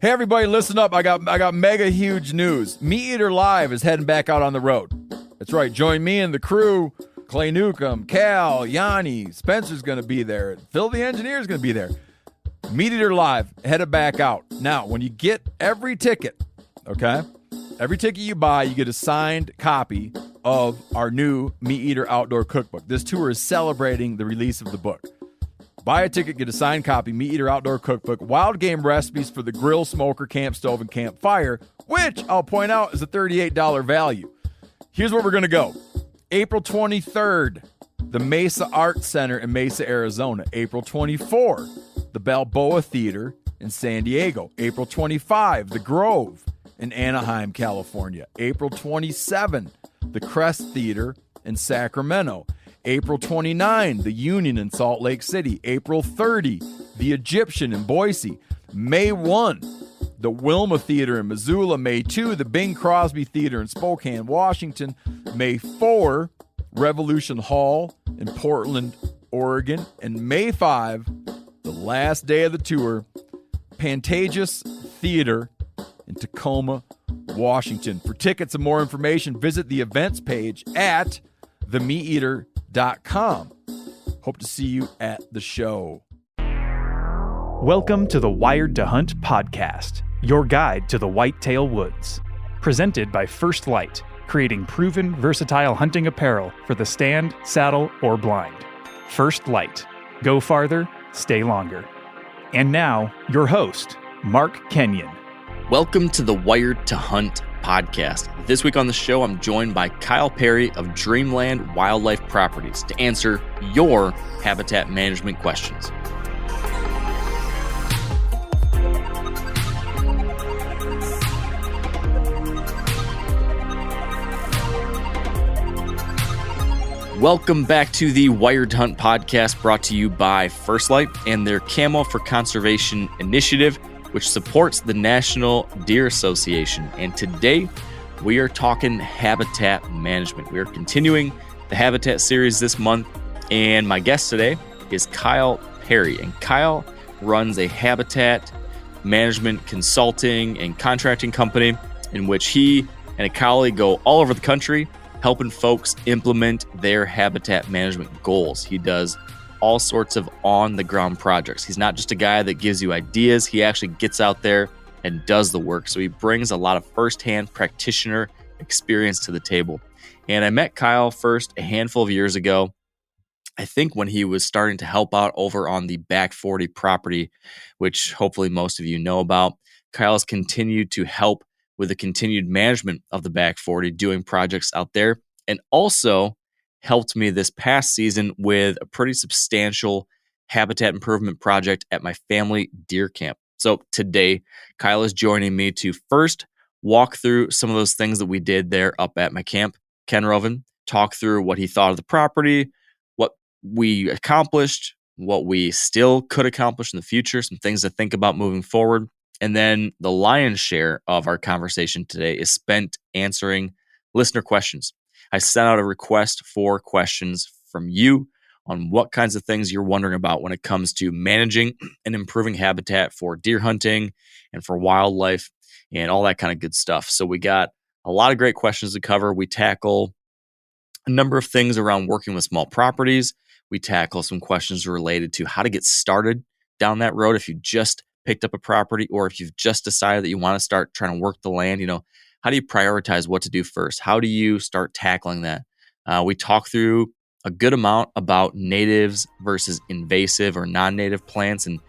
Hey everybody, listen up. I got mega huge news. Meat Eater Live is heading back out on the road. That's right. Join me and the crew. Clay Newcomb, Cal, Yanni, Spencer's going to be there. Phil the Engineer's going to be there. Meat Eater Live headed back out. Now, when you get every ticket, okay? Every ticket you buy, you get a signed copy of our new Meat Eater Outdoor Cookbook. This tour is celebrating the release of the book. Buy a ticket, get a signed copy, Meat Eater Outdoor Cookbook, wild game recipes for the grill, smoker, camp stove, and campfire, which I'll point out is a $38 value. Here's where we're going to go. April 23rd, the Mesa Arts Center in Mesa, Arizona. April 24, the Balboa Theater in San Diego. April 25, the Grove in Anaheim, California. April 27, the Crest Theater in Sacramento. April 29, the Union in Salt Lake City. April 30, the Egyptian in Boise. May 1, the Wilma Theater in Missoula. May 2, the Bing Crosby Theater in Spokane, Washington. May 4, Revolution Hall in Portland, Oregon. And May 5, the last day of the tour, Pantages Theater in Tacoma, Washington. For tickets and more information, visit the events page at themeateater.com. Hope to see you at the show. Welcome to the Wired to Hunt podcast, your guide to the whitetail woods. Presented by First Light, creating proven, versatile hunting apparel for the stand, saddle, or blind. First Light. Go farther, stay longer. And now, your host, Mark Kenyon. Welcome to the Wired to Hunt podcast. This week on the show, I'm joined by Kyle Perry of Dreamland Wildlife Properties to answer your habitat management questions. Welcome back to the Wired to Hunt podcast, brought to you by First Light and their Camo for Conservation initiative, which supports the National Deer Association. And today, we are talking habitat management. We are continuing the habitat series this month, and my guest today is Kyle Perry. And Kyle runs a habitat management consulting and contracting company in which he and a colleague go all over the country helping folks implement their habitat management goals. He does all sorts of on-the-ground projects. He's not just a guy that gives you ideas. He actually gets out there and does the work. So he brings a lot of firsthand practitioner experience to the table. And I met Kyle first a handful of years ago, I think when he was starting to help out over on the Back 40 property, which hopefully most of you know about. Kyle has continued to help with the continued management of the Back 40, doing projects out there, and also helped me this past season with a pretty substantial habitat improvement project at my family deer camp. So today, Kyle is joining me to first walk through some of those things that we did there up at my camp, Kenroven, talk through what he thought of the property, what we accomplished, what we still could accomplish in the future, some things to think about moving forward. And then the lion's share of our conversation today is spent answering listener questions. I sent out a request for questions from you on what kinds of things you're wondering about when it comes to managing and improving habitat for deer hunting and for wildlife and all that kind of good stuff. So we got a lot of great questions to cover. We tackle a number of things around working with small properties. We tackle some questions related to how to get started down that road if you just picked up a property or if you've just decided that you want to start trying to work the land. How do you prioritize what to do first? How do you start tackling that? We talk through a good amount about natives versus invasive or non-native plants and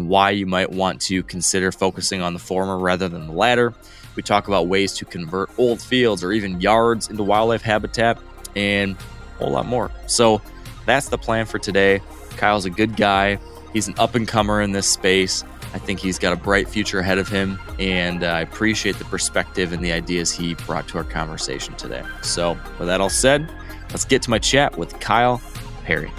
why you might want to consider focusing on the former rather than the latter. We talk about ways to convert old fields or even yards into wildlife habitat and a whole lot more. So that's the plan for today. Kyle's a good guy. He's an up-and-comer in this space. I think he's got a bright future ahead of him, and I appreciate the perspective and the ideas he brought to our conversation today. So with that all said, let's get to my chat with Kyle Perry.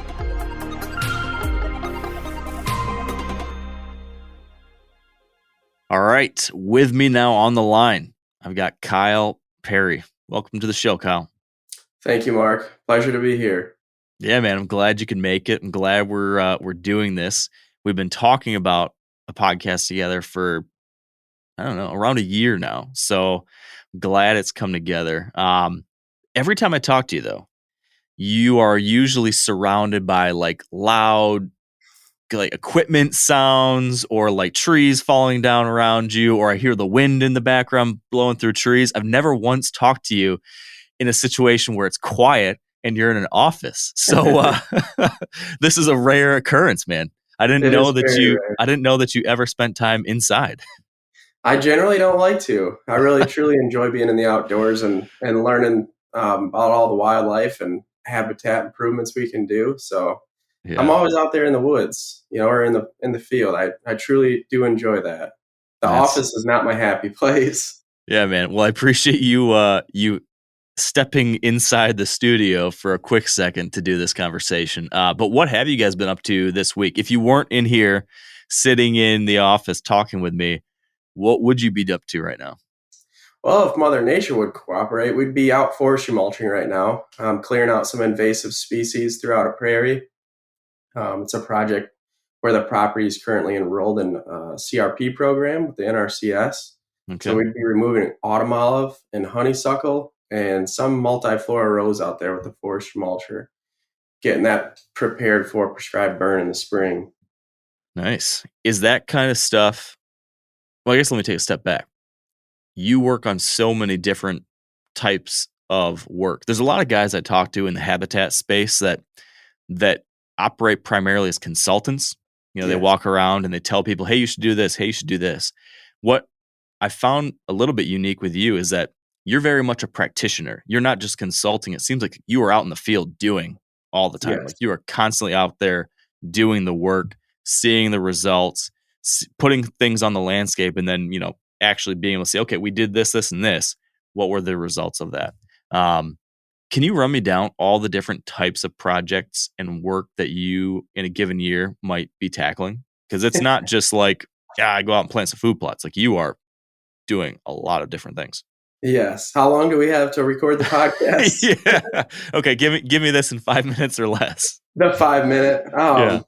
All right, with me now on the line, I've got Kyle Perry. Welcome to the show, Kyle. Thank you, Mark. Pleasure to be here. Yeah, man, I'm glad you can make it. I'm glad we're doing this. We've been talking about a podcast together for I don't know, around a year now. So glad it's come together. Every time I talk to you, though, you are usually surrounded by like loud, like equipment sounds or like trees falling down around you, or I hear the wind in the background blowing through trees. I've never once talked to you in a situation where it's quiet and you're in an office. So this is a rare occurrence, man. I didn't know that you ever spent time inside. I generally don't like to. I really truly enjoy being in the outdoors and learning about all the wildlife and habitat improvements we can do. So Yeah. I'm always out there in the woods, or in the field. I truly do enjoy that. The office is not my happy place. Yeah, man. Well, I appreciate you stepping inside the studio for a quick second to do this conversation. But what have you guys been up to this week? If you weren't in here sitting in the office talking with me, what would you be up to right now? Well, if Mother Nature would cooperate, we'd be out forestry mulching right now, clearing out some invasive species throughout a prairie. It's a project where the property is currently enrolled in a CRP program with the NRCS. Okay. So we'd be removing autumn olive and honeysuckle and some multiflora rose out there with the forestry mulcher, getting that prepared for prescribed burn in the spring. Nice. Is that kind of stuff? Well, I guess let me take a step back. You work on so many different types of work. There's a lot of guys I talk to in the habitat space that operate primarily as consultants. They walk around and they tell people, hey, you should do this. Hey, you should do this. What I found a little bit unique with you is that you're very much a practitioner. You're not just consulting. It seems like you are out in the field doing all the time. Yes. Like you are constantly out there doing the work, seeing the results, putting things on the landscape, and then, actually being able to say, okay, we did this, this, and this. What were the results of that? Can you run me down all the different types of projects and work that you in a given year might be tackling? Because it's not just like, I go out and plant some food plots. Like you are doing a lot of different things. Yes. How long do we have to record the podcast? Yeah. Okay. Give me this in 5 minutes or less. The 5 minute. Yeah.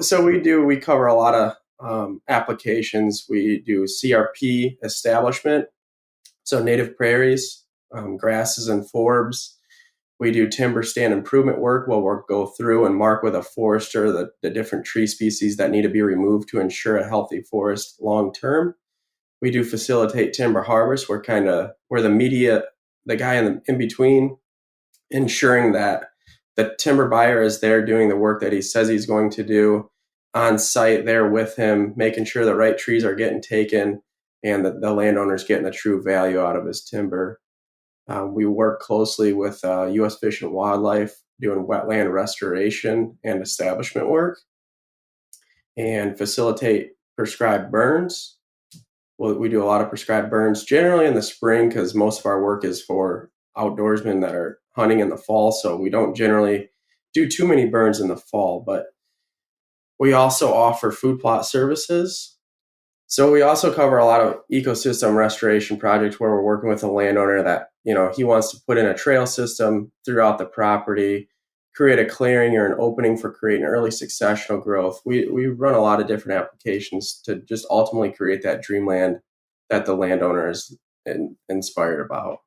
So we cover a lot of applications. We do CRP establishment. So native prairies, grasses and forbs. We do timber stand improvement work where we'll go through and mark with a forester the different tree species that need to be removed to ensure a healthy forest long term. We do facilitate timber harvest. We're the guy in between, ensuring that the timber buyer is there doing the work that he says he's going to do on site there with him, making sure the right trees are getting taken and that the landowner's getting the true value out of his timber. We work closely with U.S. Fish and Wildlife doing wetland restoration and establishment work and facilitate prescribed burns. Well, we do a lot of prescribed burns generally in the spring because most of our work is for outdoorsmen that are hunting in the fall. So we don't generally do too many burns in the fall, but we also offer food plot services. So we also cover a lot of ecosystem restoration projects where we're working with a landowner that, he wants to put in a trail system throughout the property, create a clearing or an opening for creating early successional growth. We run a lot of different applications to just ultimately create that dreamland that the landowner is inspired about.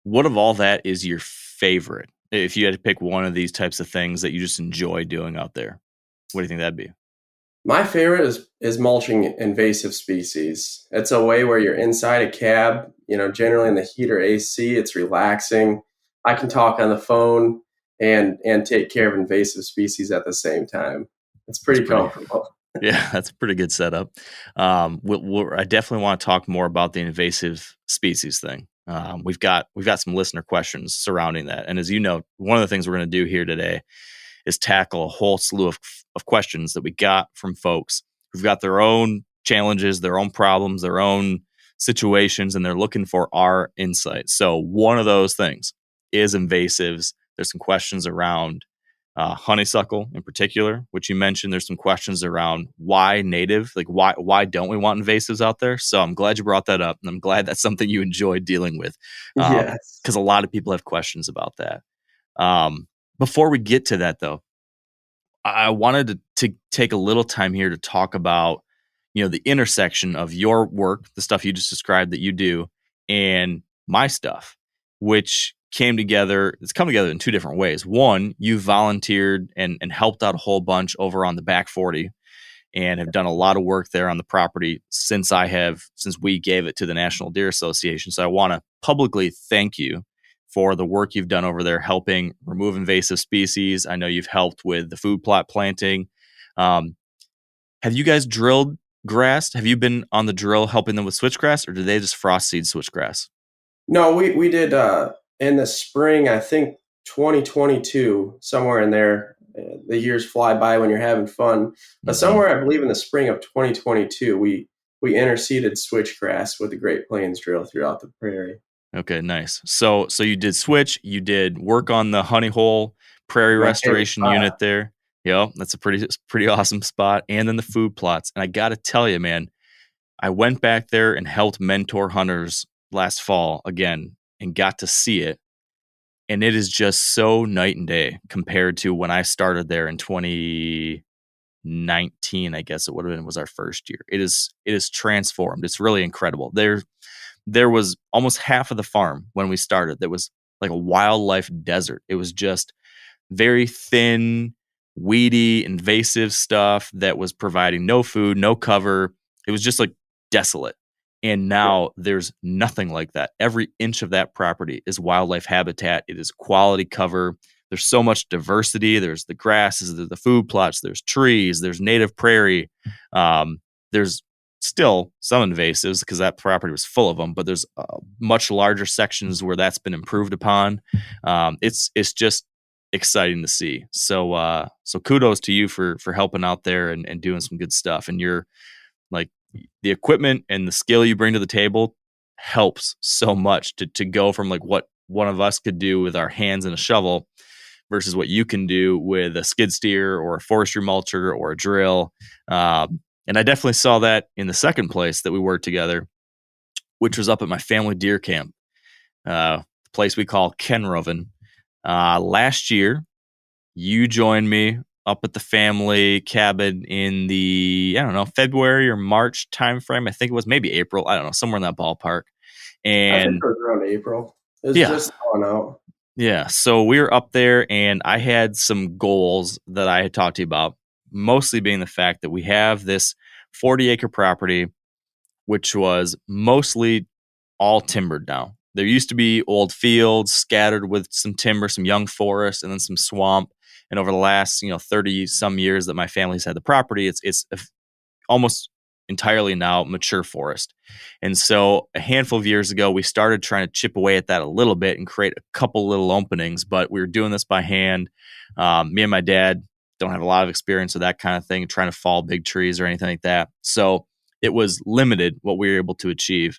What of all that is your favorite? If you had to pick one of these types of things that you just enjoy doing out there, what do you think that'd be? My favorite is mulching invasive species. It's a way where you're inside a cab, generally in the heat or AC. It's relaxing. I can talk on the phone and take care of invasive species at the same time. It's pretty comfortable. Yeah, that's a pretty good setup. I definitely want to talk more about the invasive species thing. We've got some listener questions surrounding that. And as you know, one of the things we're going to do here today is tackle a whole slew of questions that we got from folks who've got their own challenges, their own problems, their own situations, and they're looking for our insight. So one of those things is invasives. There's some questions around honeysuckle in particular, which you mentioned. There's some questions around why native, like why don't we want invasives out there? So I'm glad you brought that up, and I'm glad that's something you enjoy dealing with. Yes. Because a lot of people have questions about that. Before we get to that, though, I wanted to take a little time here to talk about the intersection of your work, the stuff you just described that you do, and my stuff, which it's come together in two different ways. One, you volunteered and helped out a whole bunch over on the back 40 and have done a lot of work there on the property since we gave it to the National Deer Association. So I want to publicly thank you for the work you've done over there, helping remove invasive species. I know you've helped with the food plot planting. Have you guys drilled grass? Have you been on the drill helping them with switchgrass, or did they just frost seed switchgrass? No, we did in the spring, I think 2022, somewhere in there. The years fly by when you're having fun. But somewhere, I believe in the spring of 2022, we interseeded switchgrass with the Great Plains drill throughout the prairie. Okay, nice. So you did switch, you did work on the honey hole prairie restoration unit there. Yeah, that's a pretty awesome spot. And then the food plots. And I got to tell you, man, I went back there and helped mentor hunters last fall again and got to see it. And it is just so night and day compared to when I started there in 2019, I guess it would have been, was our first year. It is transformed. It's really incredible. There was almost half of the farm when we started that was like a wildlife desert. It was just very thin, weedy, invasive stuff that was providing no food, no cover. It was just like desolate. And now there's nothing like that. Every inch of that property is wildlife habitat. It is quality cover. There's so much diversity. There's the grasses, there's the food plots, there's trees, there's native prairie. There's still some invasives because that property was full of them, but there's much larger sections where that's been improved upon. It's just exciting to see. So kudos to you for helping out there and doing some good stuff. And you're like, the equipment and the skill you bring to the table helps so much to go from like what one of us could do with our hands and a shovel versus what you can do with a skid steer or a forestry mulcher or a drill. And I definitely saw that in the second place that we worked together, which was up at my family deer camp, the place we call Kenroven. Last year, you joined me up at the family cabin in the, February or March timeframe. I think it was maybe April. I don't know, somewhere in that ballpark. And I think it was around April. It was just going out. Yeah. So we were up there and I had some goals that I had talked to you about, mostly being the fact that we have this 40-acre property, which was mostly all timbered now. There used to be old fields scattered with some timber, some young forest, and then some swamp. And over the last, 30 some years that my family's had the property, it's almost entirely now mature forest. And so a handful of years ago, we started trying to chip away at that a little bit and create a couple little openings, but we were doing this by hand. Me and my dad don't have a lot of experience with that kind of thing, trying to fall big trees or anything like that. So it was limited what we were able to achieve.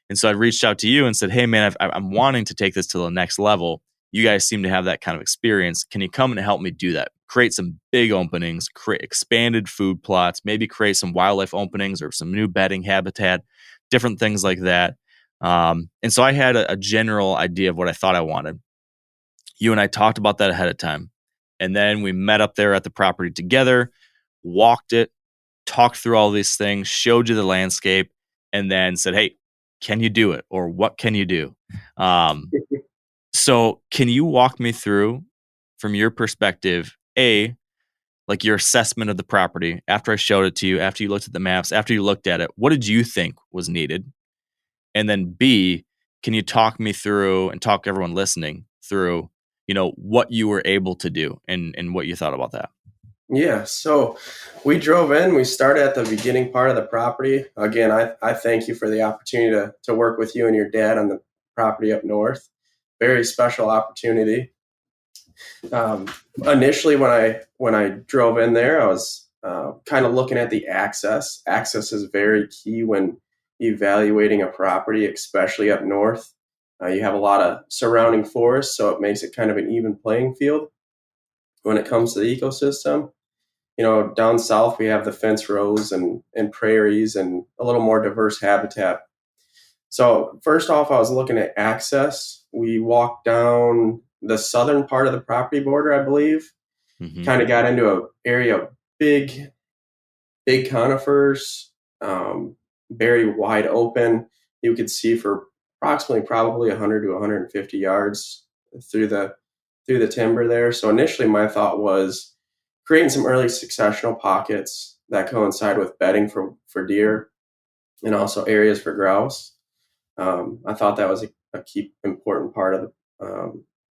And so I reached out to you and said, hey man, I'm wanting to take this to the next level. You guys seem to have that kind of experience. Can you come and help me do that? Create some big openings, create expanded food plots, maybe create some wildlife openings or some new bedding habitat, different things like that. And so I had a general idea of what I thought I wanted. You and I talked about that ahead of time. And then we met up there at the property together, walked it, talked through all these things, showed you the landscape, and then said, hey, can you do it? Or what can you do? So can you walk me through, from your perspective, like your assessment of the property after I showed it to you, after you looked at the maps, after you looked at it, what did you think was needed? And then B, can you talk me through and talk everyone listening through, what you were able to do and what you thought about that? Yeah, so we drove in. We started at the beginning part of the property. Again, I thank you for the opportunity to work with you and your dad on the property up north. Very special opportunity. Initially, when I drove in there, I was kind of looking at the access. Access is very key when evaluating a property, especially up north. You have a lot of surrounding forests, so it makes it kind of an even playing field when it comes to the ecosystem. Down south, we have the fence rows and prairies and a little more diverse habitat. So first off, I was looking at access. We walked down the southern part of the property border, I believe. Mm-hmm. Kind of got into an area of big conifers, very wide open. You could see for approximately probably 100 to 150 yards through the timber there. So initially my thought was creating some early successional pockets that coincide with bedding for deer and also areas for grouse. I thought that was a key important part of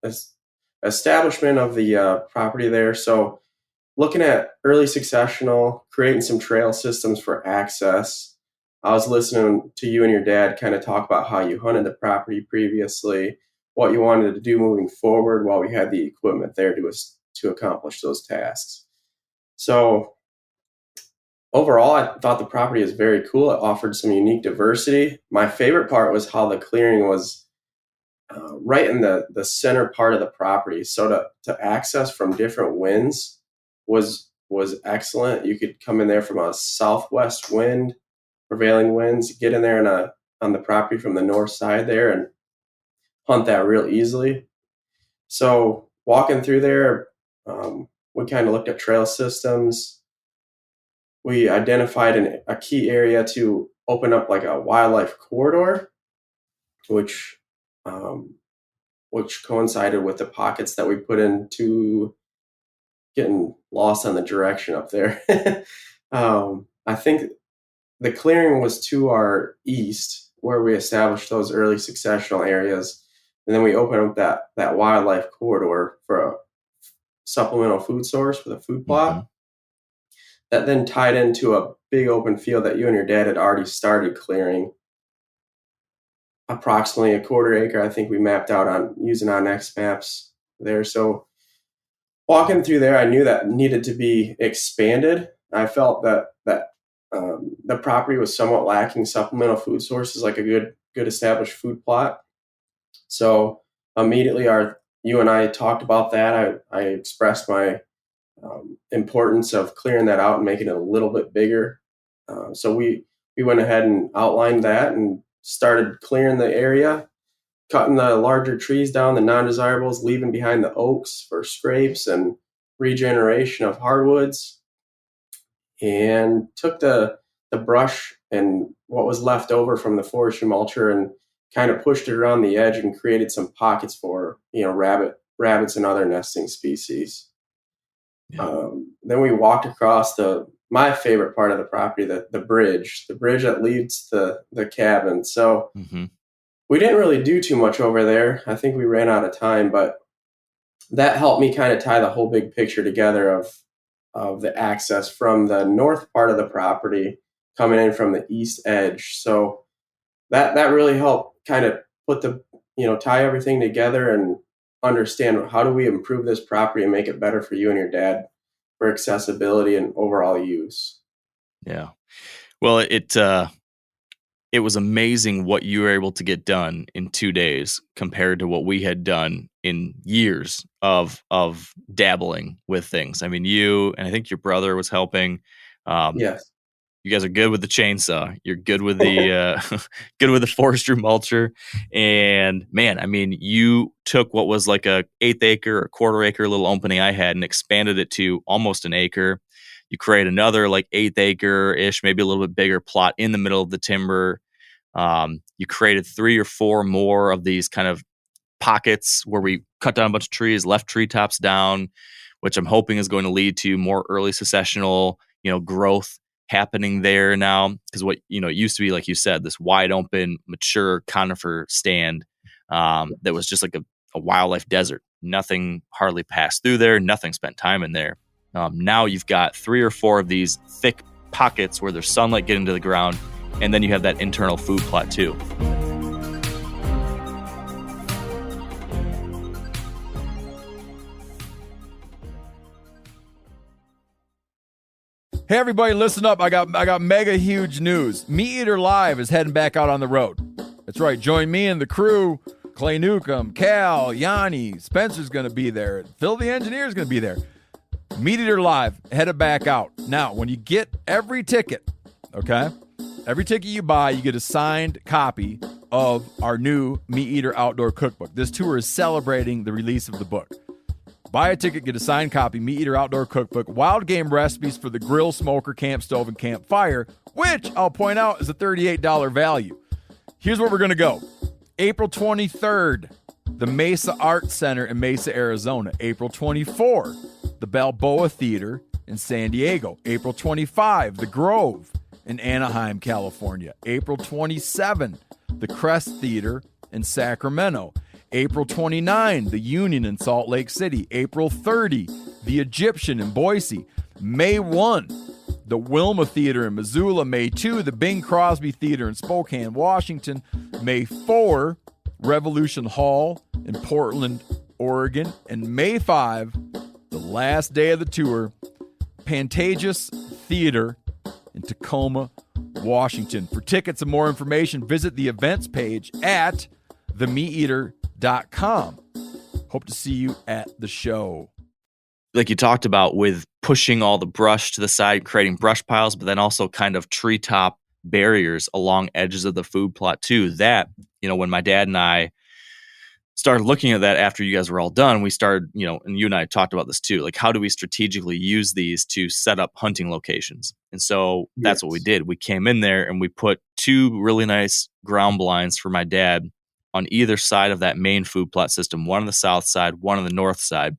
the establishment of the property there. So looking at early successional, creating some trail systems for access. I was listening to you and your dad kind of talk about how you hunted the property previously, what you wanted to do moving forward while we had the equipment there to accomplish those tasks. So overall, I thought the property is very cool. It offered some unique diversity. My favorite part was how the clearing was right in the center part of the property. So to access from different winds was excellent. You could come in there from a southwest wind, prevailing winds, get in there on the property from the north side there and hunt that real easily. So walking through there, we kind of looked at trail systems. We identified a key area to open up like a wildlife corridor, which coincided with the pockets that we put into getting lost on the direction up there. I think the clearing was to our east where we established those early successional areas. And then we opened up that wildlife corridor for a supplemental food source with a food plot. Mm-hmm. That then tied into a big open field that you and your dad had already started clearing. Approximately a quarter acre, I think we mapped out using X maps there. So walking through there, I knew that needed to be expanded. I felt that the property was somewhat lacking supplemental food sources, like a good established food plot. So immediately you and I talked about that. I expressed my importance of clearing that out and making it a little bit bigger. So we went ahead and outlined that and started clearing the area, cutting the larger trees down, the non-desirables, leaving behind the oaks for scrapes and regeneration of hardwoods, and took the brush and what was left over from the forestry mulcher and kind of pushed it around the edge and created some pockets for, rabbits and other nesting species. Yeah. Then we walked across my favorite part of the property, the bridge that leads the cabin. So mm-hmm. We didn't really do too much over there. I think we ran out of time, but that helped me kind of tie the whole big picture together of the access from the north part of the property coming in from the east edge. So that really helped kind of put tie everything together and understand how do we improve this property and make it better for you and your dad for accessibility and overall use. Yeah. Well, it was amazing what you were able to get done in 2 days compared to what we had done in years of dabbling with things. I mean, you and I think your brother was helping. Yes. You guys are good with the chainsaw. You're good with the good with the forestry mulcher. And man, I mean, you took what was like a 1/8 acre or quarter acre little opening I had and expanded it to almost an acre. You create another like 1/8 acre-ish, maybe a little bit bigger plot in the middle of the timber. You created 3 or 4 more of these kind of pockets where we cut down a bunch of trees, left treetops down, which I'm hoping is going to lead to more early successional, growth happening there now. Because what, it used to be, like you said, this wide open, mature conifer stand that was just like a wildlife desert. Nothing hardly passed through there. Nothing spent time in there. Now you've got 3 or 4 of these thick pockets where there's sunlight getting to the ground, and then you have that internal food plot too. Hey everybody, listen up. I got mega huge news. Meat Eater Live is heading back out on the road. That's right. Join me and the crew. Clay Newcomb, Cal, Yanni, Spencer's going to be there. Phil the engineer's going to be there. Meat Eater Live, headed back out. Now, when you get every ticket, okay, every ticket you buy, you get a signed copy of our new Meat Eater Outdoor Cookbook. This tour is celebrating the release of the book. Buy a ticket, get a signed copy, Meat Eater Outdoor Cookbook, wild game recipes for the grill, smoker, camp stove, and campfire, which I'll point out is a $38 value. Here's where we're going to go. April 23rd, the Mesa Art Center in Mesa, Arizona. April 24, the Balboa Theater in San Diego. April 25, the Grove in Anaheim, California. April 27, the Crest Theater in Sacramento. April 29, the Union in Salt Lake City. April 30, the Egyptian in Boise. May 1, the Wilma Theater in Missoula. May 2, the Bing Crosby Theater in Spokane, Washington. May 4, Revolution Hall in Portland, Oregon. And May 5, the last day of the tour, Pantages Theater in Tacoma, Washington. For tickets and more information, visit the events page at themeateater.com. Hope to see you at the show. Like you talked about with pushing all the brush to the side, creating brush piles, but then also kind of treetop barriers along edges of the food plot too. That, when my dad and I started looking at that after you guys were all done, we started, and you and I talked about this too, like how do we strategically use these to set up hunting locations? And so that's what we did. We came in there and we put 2 really nice ground blinds for my dad on either side of that main food plot system, one on the south side, one on the north side,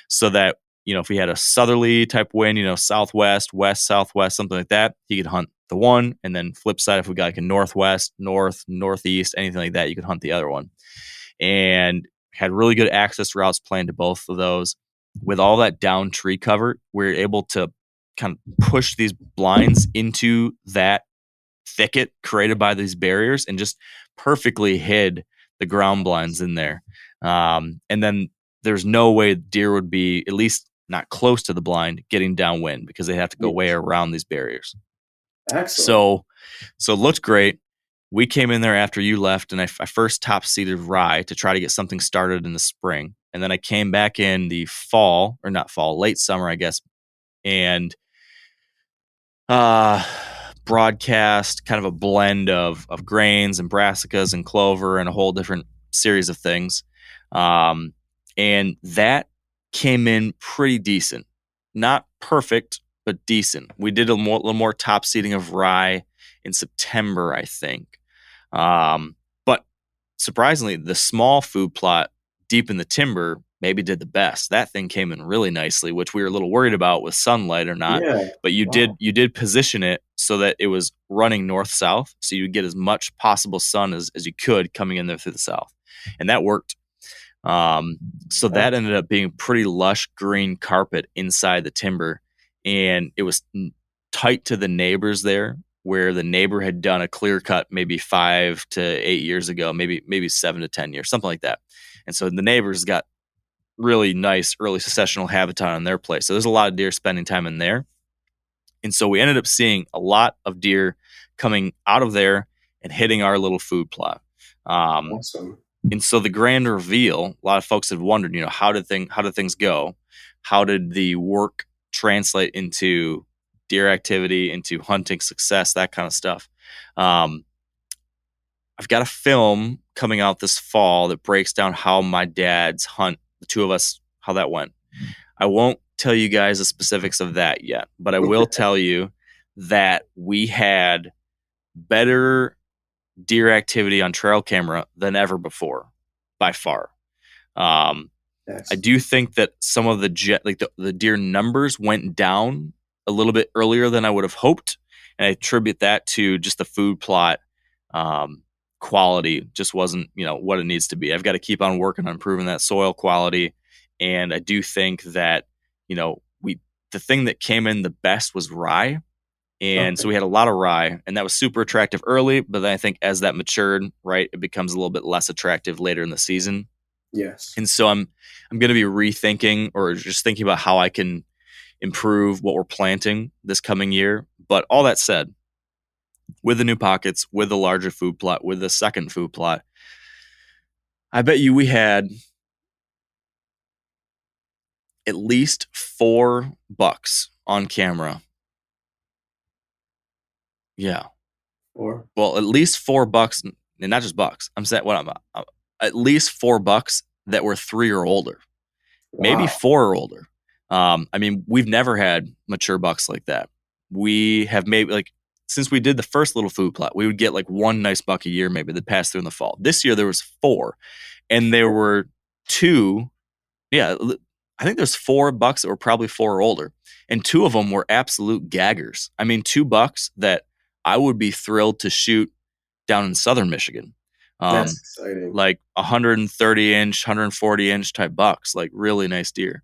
so that, if we had a southerly type wind, southwest, west, southwest, something like that, he could hunt the one, and then flip side, if we got like a northwest, north, northeast, anything like that, you could hunt the other one. And had really good access routes planned to both of those. With all that down tree cover, we're able to kind of push these blinds into that thicket created by these barriers and just perfectly hid the ground blinds in there. And then there's no way deer would be, at least not close to the blind, getting downwind because they have to go way around these barriers. Excellent. So it looked great. We came in there after you left, and I first top seeded rye to try to get something started in the spring. And then I came back in the late summer, I guess, and broadcast kind of a blend of grains and brassicas and clover and a whole different series of things. And that came in pretty decent. Not perfect, but decent. We did a little more top seeding of rye in September, I think. But surprisingly, the small food plot deep in the timber maybe did the best. That thing came in really nicely, which we were a little worried about with sunlight or not. Yeah. But you did position it so that it was running north-south, so you would get as much possible sun as you could coming in there through the south. And that worked. So that ended up being pretty lush green carpet inside the timber. And it was tight to the neighbors there, where the neighbor had done a clear cut maybe 5 to 8 years ago, maybe 7 to 10 years, something like that. And so the neighbors got really nice early successional habitat on their place. So there's a lot of deer spending time in there. And so we ended up seeing a lot of deer coming out of there and hitting our little food plot. Awesome. And so the grand reveal, a lot of folks have wondered, how did things go? How did the work translate into deer activity, into hunting success, that kind of stuff? I've got a film coming out this fall that breaks down how my dad's hunt, the two of us, how that went. I won't tell you guys the specifics of that yet, but I will tell you that we had better deer activity on trail camera than ever before, by far. I do think that some of the deer numbers went down a little bit earlier than I would have hoped, and I attribute that to just the food plot quality just wasn't what it needs to be. I've got to keep on working on improving that soil quality, and I do think that the thing that came in the best was rye. And so we had a lot of rye, and that was super attractive early, but then I think as that matured, right, it becomes a little bit less attractive later in the season. Yes. And so I'm going to be rethinking or just thinking about how I can improve what we're planting this coming year. But all that said, with the new pockets, with the larger food plot, with the second food plot, I bet you we had at least 4 bucks on camera. Yeah. 4. Well, at least 4 bucks, and not just bucks. I'm saying at least 4 bucks that were 3 or older. maybe Wow. 4 or older. I mean, we've never had mature bucks like that. We have maybe like, since we did the first little food plot, we would get like 1 nice buck a year, maybe that passed through in the fall. This year there was 4, and there were 2. Yeah, I think there's 4 bucks that were probably 4 or older, and 2 of them were absolute gaggers. I mean, 2 bucks that I would be thrilled to shoot down in southern Michigan. That's exciting. Like 130 inch, 140 inch type bucks, like really nice deer.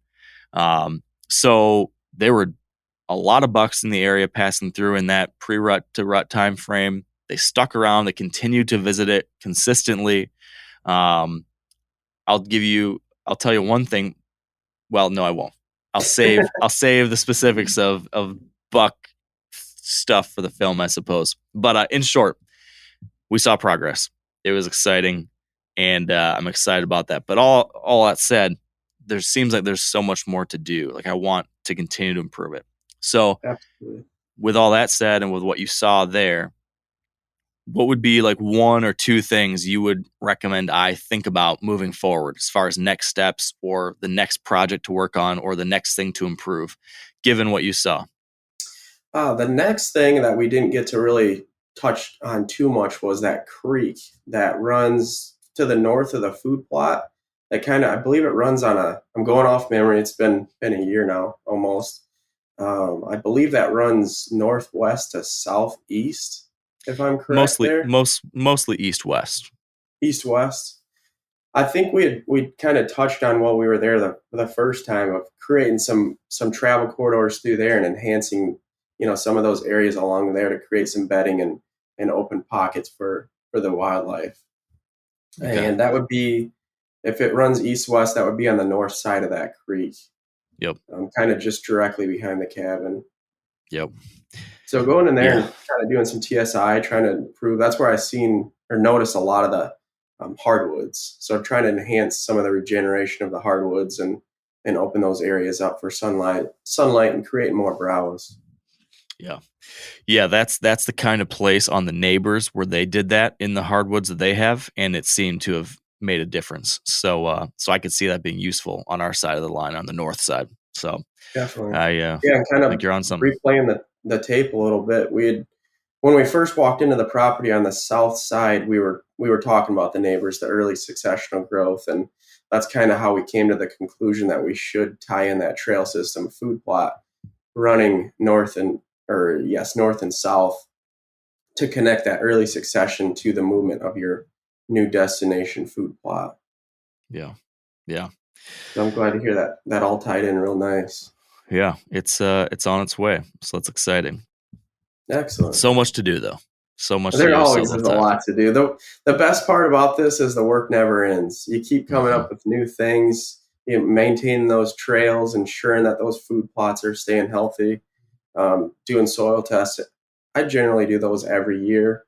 So there were a lot of bucks in the area passing through in that pre-rut to rut time frame. They stuck around. They continued to visit it consistently. I'll tell you one thing. Well, no, I won't. I'll save the specifics of buck stuff for the film, I suppose. But in short, we saw progress. It was exciting, and I'm excited about that. But all that said, there seems like there's so much more to do. Like, I want to continue to improve it. So Absolutely. with all that said, and with what you saw there, what would be like 1 or 2 things you would recommend I think about moving forward as far as next steps or the next project to work on or the next thing to improve, given what you saw? The next thing that we didn't get to really touch on too much was that creek that runs to the north of the food plot. That kind of, I believe it runs on I'm going off memory. It's been a year now, almost. I believe that runs northwest to southeast, if I'm correct. Mostly east-west. East-west. I think we kind of touched on while we were there the first time of creating some travel corridors through there and enhancing, some of those areas along there to create some bedding and open pockets for the wildlife. Okay. And that would be, if it runs east-west, that would be on the north side of that creek. Yep. Kind of just directly behind the cabin. Yep. So going in there and kind of doing some TSI, trying to improve. That's where I seen or noticed a lot of the hardwoods. So trying to enhance some of the regeneration of the hardwoods and open those areas up for sunlight and create more browse. Yeah, that's the kind of place on the neighbors where they did that in the hardwoods that they have, and it seemed to have made a difference. So I could see that being useful on our side of the line, on the north side. So definitely, I kind of think you're on something. Replaying the tape a little bit. When we first walked into the property on the south side, we were talking about the neighbors, the early successional growth, and that's kind of how we came to the conclusion that we should tie in that trail system food plot running north and south to connect that early succession to the movement of your new destination food plot. Yeah. So I'm glad to hear that all tied in real nice. Yeah, it's on its way. So that's exciting. Excellent. So much to do, though. So much. There always is a lot to do. The best part about this is the work never ends. You keep coming up with new things, maintaining those trails, ensuring that those food plots are staying healthy, doing soil tests. I generally do those every year,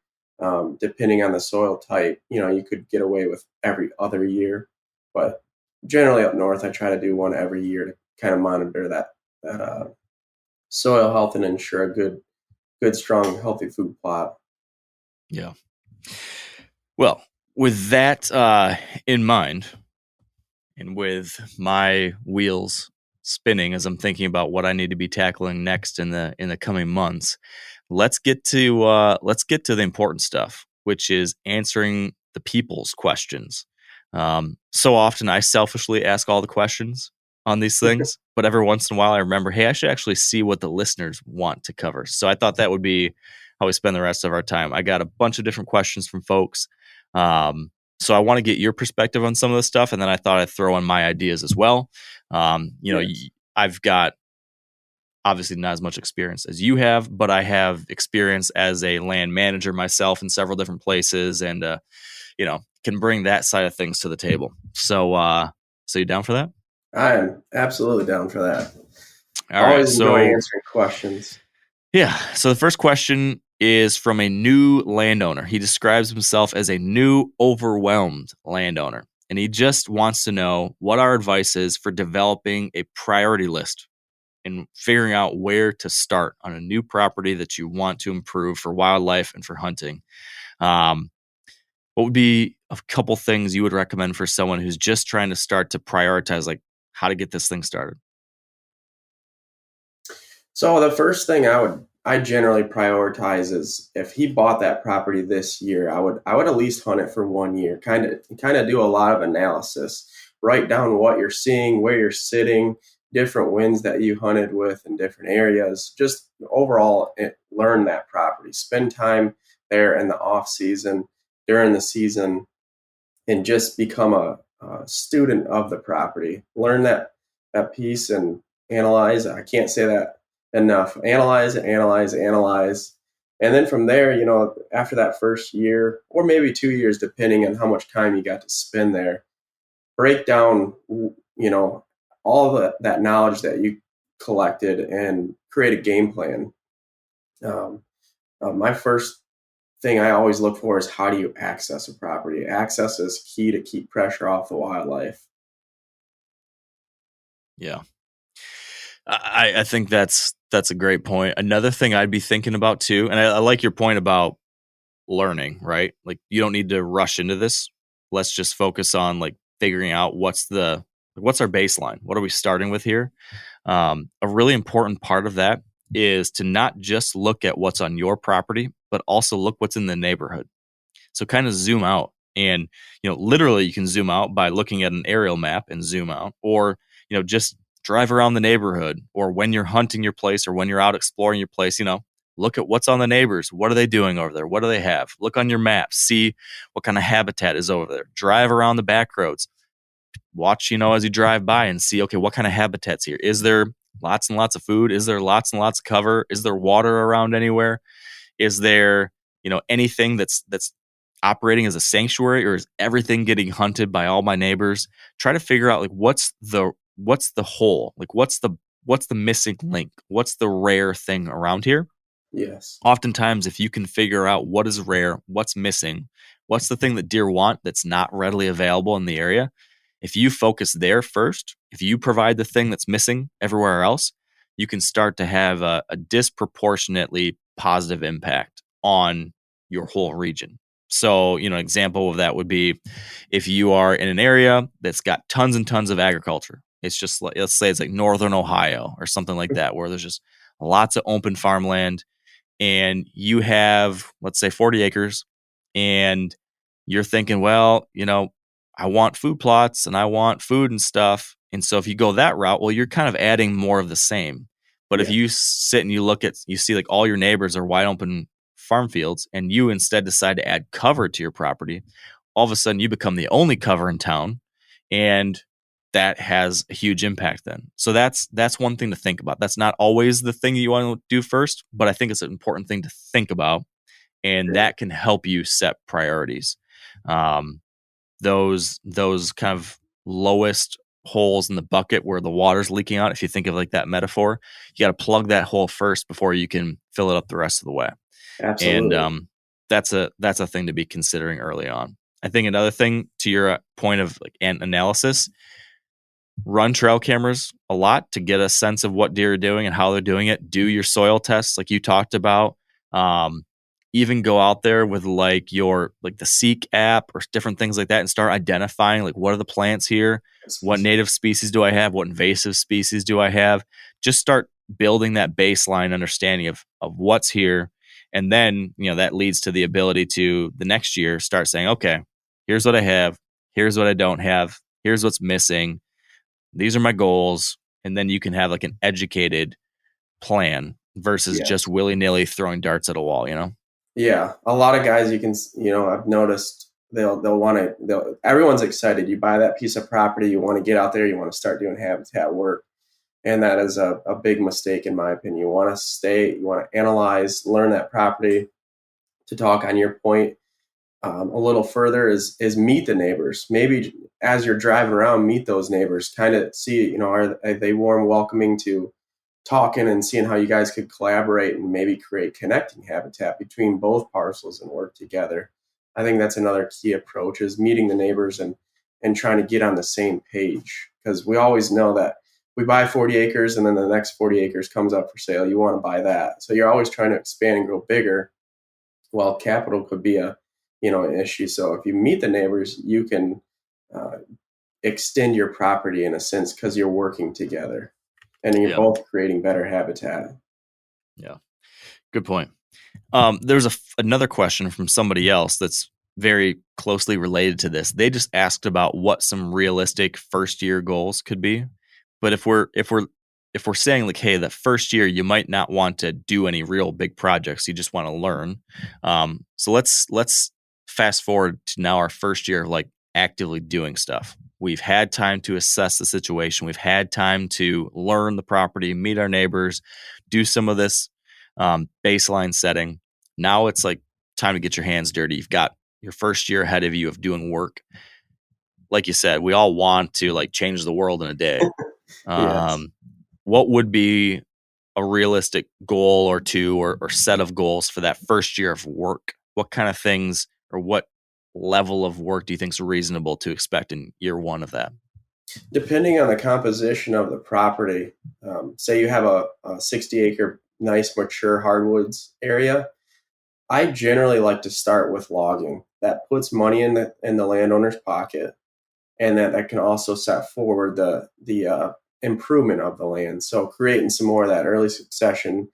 depending on the soil type. You could get away with every other year, but generally up north, I try to do one every year to kind of monitor that soil health and ensure a good, strong, healthy food plot. Yeah. Well, with that in mind, and with my wheels spinning as I'm thinking about what I need to be tackling next in the coming months, let's get to the important stuff, which is answering the people's questions. So often I selfishly ask all the questions on these things, but every once in a while I remember, hey, I should actually see what the listeners want to cover. So I thought that would be how we spend the rest of our time. I got a bunch of different questions from folks. So I want to get your perspective on some of this stuff, and then I thought I'd throw in my ideas as well. I've got obviously not as much experience as you have, but I have experience as a land manager myself in several different places, and can bring that side of things to the table. So you down for that? I am absolutely down for that. Always enjoy answering questions. Yeah. So the first question is from a new landowner. He describes himself as a new, overwhelmed landowner, and he just wants to know what our advice is for developing a priority list and figuring out where to start on a new property that you want to improve for wildlife and for hunting. What would be a couple things you would recommend for someone who's just trying to start to prioritize, like, how to get this thing started? So the first thing I generally prioritize is if he bought that property this year, I would at least hunt it for 1 year. Kind of do a lot of analysis. Write down what you're seeing, where you're sitting, different winds that you hunted with in different areas. Just overall learn that property. Spend time there in the off season, during the season, and just become a student of the property. Learn that piece and analyze. I can't say that enough. Analyze, analyze, analyze. And then from there, after that first year or maybe 2 years, depending on how much time you got to spend there, break down, all of that knowledge that you collected and create a game plan. My first thing I always look for is how do you access a property? Access is key to keep pressure off the wildlife. Yeah. I think that's a great point. Another thing I'd be thinking about too, and I like your point about learning, right? Like you don't need to rush into this. Let's just focus on like figuring out what's our baseline? What are we starting with here? A really important part of that is to not just look at what's on your property, but also look what's in the neighborhood. So kind of zoom out and, literally you can zoom out by looking at an aerial map and zoom out, or, just drive around the neighborhood, or when you're hunting your place or when you're out exploring your place, look at what's on the neighbors. What are they doing over there? What do they have? Look on your map, see what kind of habitat is over there. Drive around the back roads. Watch, as you drive by and see, okay, what kind of habitat's here? Is there lots and lots of food? Is there lots and lots of cover? Is there water around anywhere? Is there, anything that's operating as a sanctuary, or is everything getting hunted by all my neighbors? Try to figure out like what's the hole? Like what's the missing link? What's the rare thing around here? Yes. Oftentimes, if you can figure out what is rare, what's missing, what's the thing that deer want that's not readily available in the area, if you focus there first, if you provide the thing that's missing everywhere else, you can start to have a disproportionately positive impact on your whole region. So, an example of that would be if you are in an area that's got tons and tons of agriculture. It's just like, let's say it's like Northern Ohio or something like that, where there's just lots of open farmland, and you have, let's say, 40 acres, and you're thinking, well, I want food plots and I want food and stuff. And so if you go that route, well, you're kind of adding more of the same. But if you sit and you see like all your neighbors are wide open farm fields, and you instead decide to add cover to your property, all of a sudden you become the only cover in town, and that has a huge impact then. So that's one thing to think about. That's not always the thing you want to do first, but I think it's an important thing to think about, and that can help you set priorities. Those kind of lowest holes in the bucket where the water's leaking out, if you think of like that metaphor, you got to plug that hole first before you can fill it up the rest of the way. Absolutely. And that's a thing to be considering early on. I think another thing to your point of like analysis, run trail cameras a lot to get a sense of what deer are doing and how they're doing it. Do your soil tests like you talked about. Even go out there with like the Seek app or different things like that and start identifying like what are the plants here? What native species do I have? What invasive species do I have? Just start building that baseline understanding of what's here. And then, that leads to the ability to the next year start saying, okay, here's what I have. Here's what I don't have. Here's what's missing. These are my goals. And then you can have like an educated plan versus just willy-nilly throwing darts at a wall, Yeah, a lot of guys I've noticed they'll want to. Everyone's excited. You buy that piece of property, you want to get out there, you want to start doing habitat work, and that is a big mistake in my opinion. You want to stay, you want to analyze, learn that property. To talk on your point a little further is meet the neighbors. Maybe as you're driving around, meet those neighbors. Kind of see, are they warm, welcoming to talking and seeing how you guys could collaborate and maybe create connecting habitat between both parcels and work together. I think that's another key approach, is meeting the neighbors and trying to get on the same page, because we always know that we buy 40 acres and then the next 40 acres comes up for sale. You want to buy that. So you're always trying to expand and grow bigger. Well, capital could be an issue. So if you meet the neighbors, you can extend your property in a sense because you're working together and you're both creating better habitat. Yeah, good point. There's another question from somebody else that's very closely related to this. They just asked about what some realistic first year goals could be. But if we're saying like, hey, the first year you might not want to do any real big projects, you just want to learn. So let's fast forward to now our first year of like actively doing stuff. We've had time to assess the situation. We've had time to learn the property, meet our neighbors, do some of this baseline setting. Now it's like time to get your hands dirty. You've got your first year ahead of you of doing work. Like you said, we all want to like change the world in a day. Yes. What would be a realistic goal or two or set of goals for that first year of work? What kind of things or what level of work do you think is reasonable to expect in year one of that? Depending on the composition of the property, say you have a 60-acre nice mature hardwoods area, I generally like to start with logging. That puts money in the landowner's pocket, and that can also set forward the improvement of the land. So creating some more of that early succession,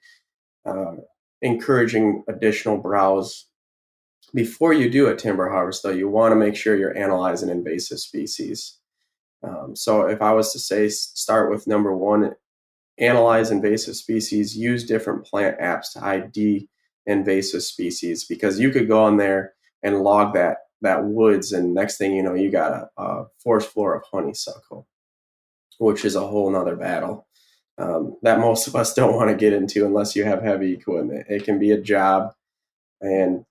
encouraging additional browse. Before you do a timber harvest, though, you want to make sure you're analyzing invasive species. So if I was to say start with number one, analyze invasive species, use different plant apps to ID invasive species, because you could go on there and log that woods, and next thing you know, you got a forest floor of honeysuckle, which is a whole nother battle that most of us don't want to get into unless you have heavy equipment. It can be a job. And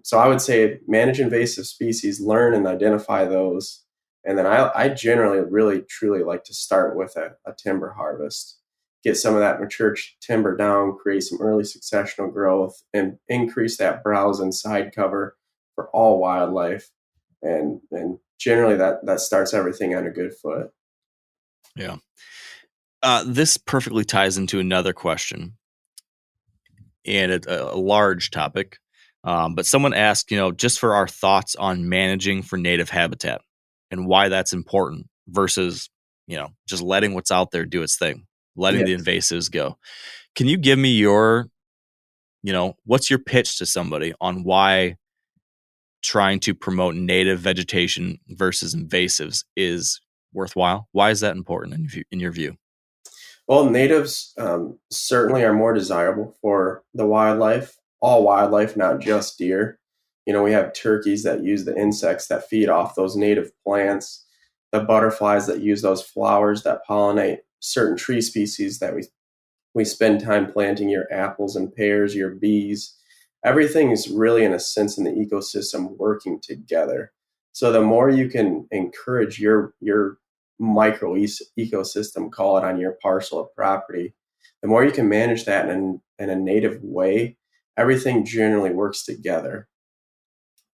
so I would say manage invasive species, learn and identify those. And then I generally really truly like to start with a timber harvest. Get some of that mature timber down, create some early successional growth, and increase that browse and side cover for all wildlife. And generally that starts everything on a good foot. Yeah. This perfectly ties into another question, and it's a large topic. But someone asked, just for our thoughts on managing for native habitat and why that's important versus, just letting what's out there do its thing. Letting the invasives go. Can you give me what's your pitch to somebody on why trying to promote native vegetation versus invasives is worthwhile? Why is that important in your view? Well, natives certainly are more desirable for the wildlife, all wildlife, not just deer. We have turkeys that use the insects that feed off those native plants, the butterflies that use those flowers that pollinate certain tree species that we spend time planting, your apples and pears, your bees. Everything is really, in a sense, in the ecosystem working together. So the more you can encourage your micro ecosystem, call it, on your parcel of property, the more you can manage that in a native way, everything generally works together.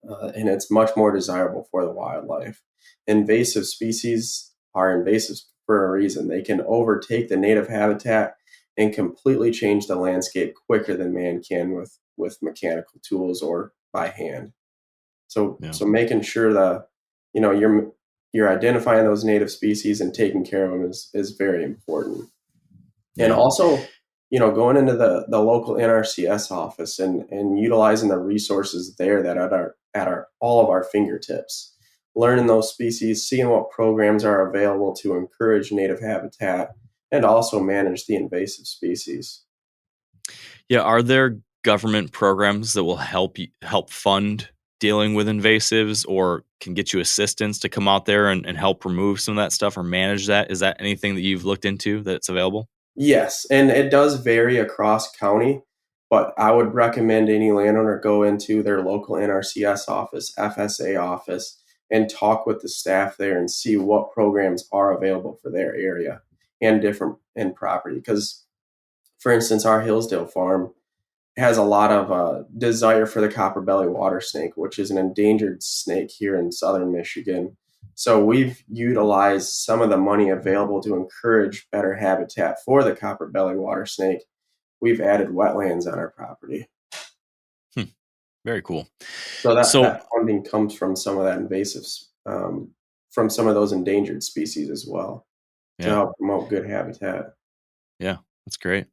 And it's much more desirable for the wildlife. Invasive species are invasive for a reason. They can overtake the native habitat and completely change the landscape quicker than man can with mechanical tools or by hand. So making sure you're identifying those native species and taking care of them is very important. Yeah. And also, going into the local NRCS office and utilizing the resources there that are at all of our fingertips, learning those species, seeing what programs are available to encourage native habitat and also manage the invasive species. Yeah. Are there government programs that will help fund dealing with invasives or can get you assistance to come out there and help remove some of that stuff or manage that? Is that anything that you've looked into that's available? Yes, and it does vary across county, but I would recommend any landowner go into their local NRCS office, FSA office, and talk with the staff there and see what programs are available for their area and different in property. Because, for instance, our Hillsdale farm has a lot of desire for the copper-bellied water snake, which is an endangered snake here in southern Michigan. So we've utilized some of the money available to encourage better habitat for the copper-bellied water snake. We've added wetlands on our property. Very cool. So that funding comes from some of that invasive from some of those endangered species as well to help promote good habitat. Yeah, that's great.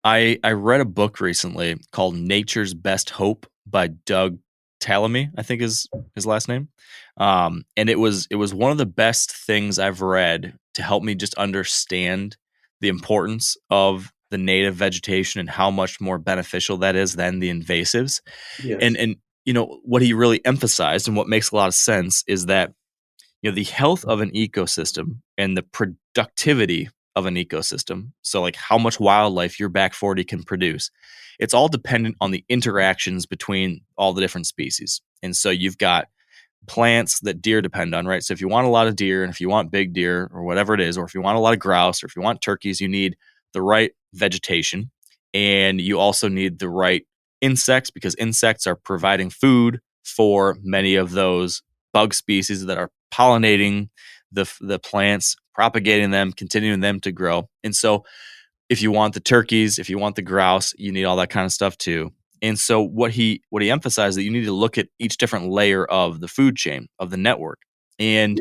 I read a book recently called Nature's Best Hope by Doug Tallamy, I think is his last name. And it was one of the best things I've read to help me just understand the importance of the native vegetation and how much more beneficial that is than the invasives. Yes. And you know, what he really emphasized and what makes a lot of sense is that, you know, the health of an ecosystem and the productivity of an ecosystem, so like how much wildlife your back 40 can produce, it's all dependent on the interactions between all the different species. And so you've got plants that deer depend on, right? So if you want a lot of deer, and if you want big deer or whatever it is, or if you want a lot of grouse, or if you want turkeys, you need the right vegetation. And you also need the right insects, because insects are providing food for many of those bug species that are pollinating the plants, propagating them, continuing them to grow. And so if you want the turkeys, if you want the grouse, you need all that kind of stuff too. And so what he emphasized, that you need to look at each different layer of the food chain, of the network. And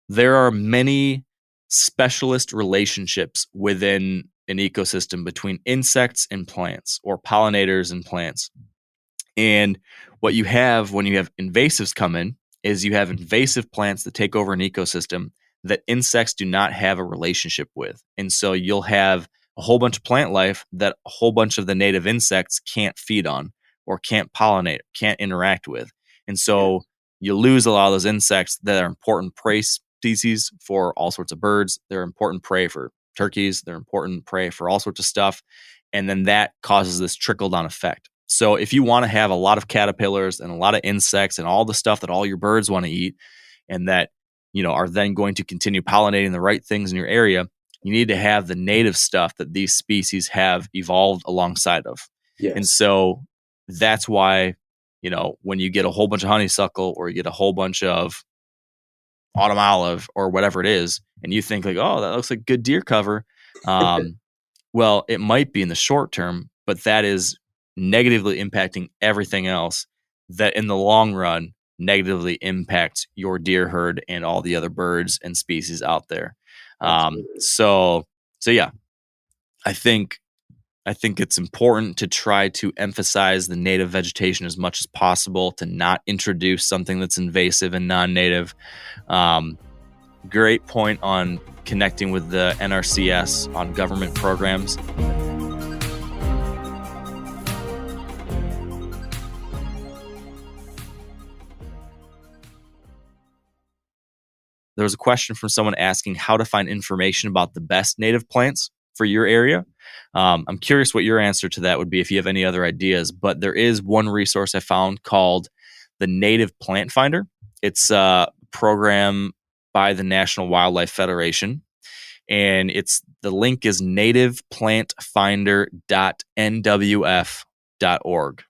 there are many specialist relationships within an ecosystem between insects and plants, or pollinators and plants. And what you have when you have invasives come in is you have invasive plants that take over an ecosystem that insects do not have a relationship with. And so you'll have a whole bunch of plant life that a whole bunch of the native insects can't feed on, or can't pollinate, can't interact with. And so you lose a lot of those insects that are important prey species for all sorts of birds. They're important prey for turkeys. They're important prey for all sorts of stuff. And then that causes this trickle-down effect. So if you want to have a lot of caterpillars and a lot of insects and all the stuff that all your birds want to eat, and that, you know, are then going to continue pollinating the right things in your area, you need to have the native stuff that these species have evolved alongside of. Yes. And so that's why, you know, when you get a whole bunch of honeysuckle, or you get a whole bunch of autumn olive or whatever it is, and you think like, oh, that looks like good deer cover. Well, it might be in the short term, but that is negatively impacting everything else that in the long run negatively impacts your deer herd and all the other birds and species out there. So yeah, I think it's important to try to emphasize the native vegetation as much as possible, to not introduce something that's invasive and non-native. Great point on connecting with the NRCS on government programs. There was a question from someone asking how to find information about the best native plants for your area. I'm curious what your answer to that would be, if you have any other ideas. But there is one resource I found called the Native Plant Finder. It's a program by the National Wildlife Federation, and the link is nativeplantfinder.nwf.org.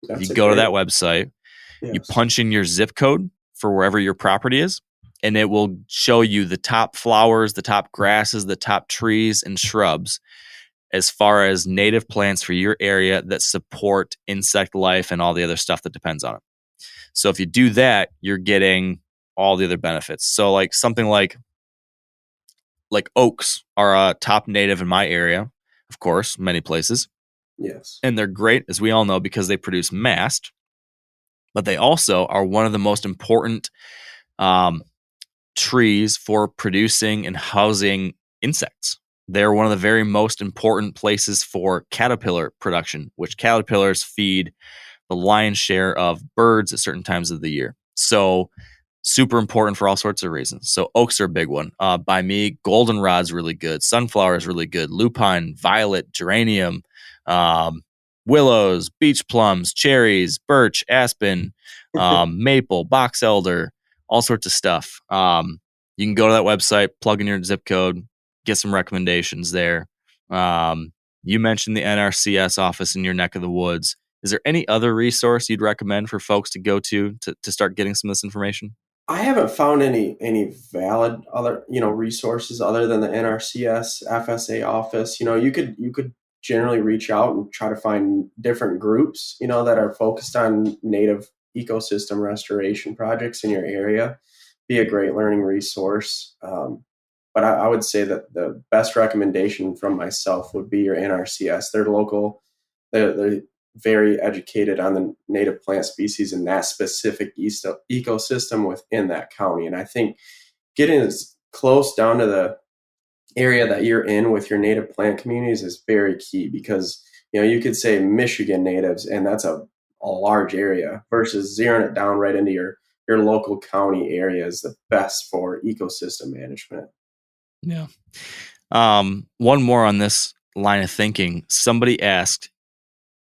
You go to that website, you punch in your zip code for wherever your property is, and it will show you the top flowers, the top grasses, the top trees and shrubs as far as native plants for your area that support insect life and all the other stuff that depends on it. So if you do that, you're getting all the other benefits. So like something like oaks are a top native in my area, of course, many places. Yes. And they're great, as we all know, because they produce mast, but they also are one of the most important trees for producing and housing insects. They're one of the very most important places for caterpillar production, which caterpillars feed the lion's share of birds at certain times of the year. So super important for all sorts of reasons. So oaks are a big one. By me, goldenrod's really good. Sunflower is really good. Lupine, violet, geranium, willows, beach plums, cherries, birch, aspen, maple, box elder, all sorts of stuff. You can go to that website, plug in your zip code, get some recommendations there. You mentioned the NRCS office in your neck of the woods. Is there any other resource you'd recommend for folks to go to start getting some of this information? I haven't found any valid other resources other than the NRCS FSA office. You could generally reach out and try to find different groups that are focused on native ecosystem restoration projects in your area. be a great learning resource. But I would say that the best recommendation from myself would be your NRCS. They're local. They're very educated on the native plant species in that specific ecosystem within that county. And I think getting as close down to the area that you're in with your native plant communities is very key, because you could say Michigan natives, and that's a large area, versus zeroing it down right into your local county area is the best for ecosystem management. Yeah. One more on this line of thinking. Somebody asked,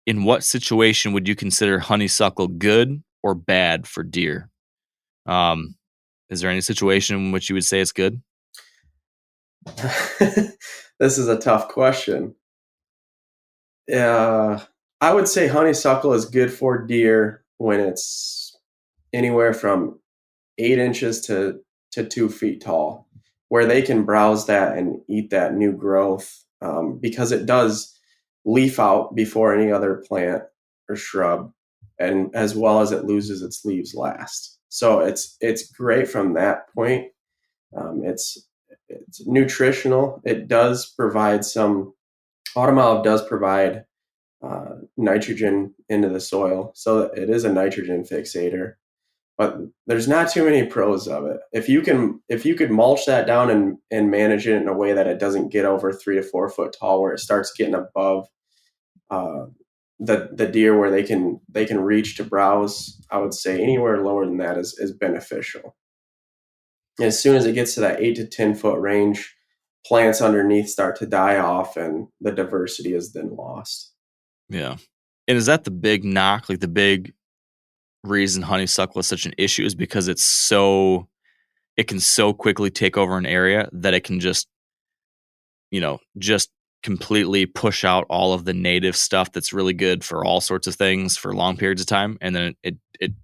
in what situation would you consider honeysuckle good or bad for deer? Is there any situation in which you would say it's good? This is a tough question. I would say honeysuckle is good for deer when it's anywhere from 8 inches to 2 feet tall, where they can browse that and eat that new growth, because it does leaf out before any other plant or shrub, and as well as it loses its leaves last. So it's great from that point. It's nutritional. It does provide some, autumn does provide nitrogen into the soil, so it is a nitrogen fixator. But there's not too many pros of it. If you could mulch that down and manage it in a way that it doesn't get over 3 to 4 foot tall, where it starts getting above the deer where they can reach to browse, I would say anywhere lower than that is beneficial. As soon as it gets to that 8 to 10 foot range, plants underneath start to die off, and the diversity is then lost. Yeah. And is that the big knock, like the big reason honeysuckle is such an issue, is because it can so quickly take over an area that it can just completely push out all of the native stuff that's really good for all sorts of things for long periods of time, and then it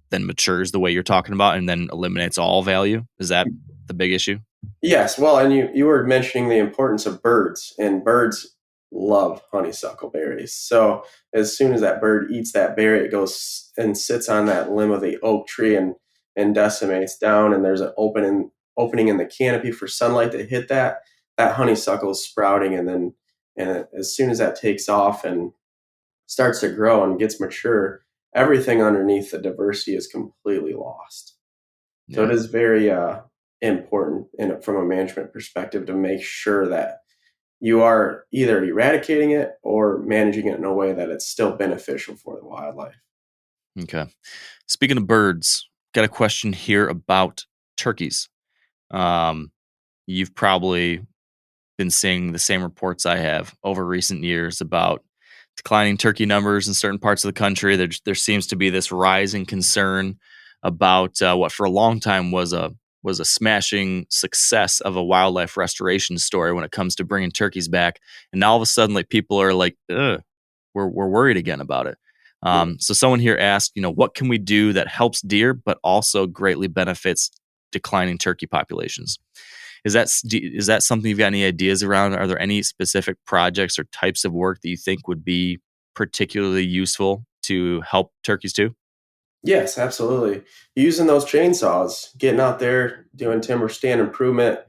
then matures the way you're talking about and then eliminates all value? Is that the big issue? Yes. Well, and you were mentioning the importance of birds, and birds love honeysuckle berries. So as soon as that bird eats that berry, it goes and sits on that limb of the oak tree and decimates down, and there's an opening in the canopy for sunlight to hit that honeysuckle is sprouting, and as soon as that takes off and starts to grow and gets mature, everything underneath the diversity is completely lost. Yeah. So it is very important from a management perspective to make sure that you are either eradicating it or managing it in a way that it's still beneficial for the wildlife. Okay. Speaking of birds, got a question here about turkeys. You've probably been seeing the same reports I have over recent years about declining turkey numbers in certain parts of the country. There seems to be this rising concern about what for a long time was a smashing success of a wildlife restoration story when it comes to bringing turkeys back. And now all of a sudden, like, people are like, we're worried again about it. So someone here asked, what can we do that helps deer, but also greatly benefits declining turkey populations? Is that something you've got any ideas around? Are there any specific projects or types of work that you think would be particularly useful to help turkeys too? Yes, absolutely. Using those chainsaws, getting out there, doing timber stand improvement,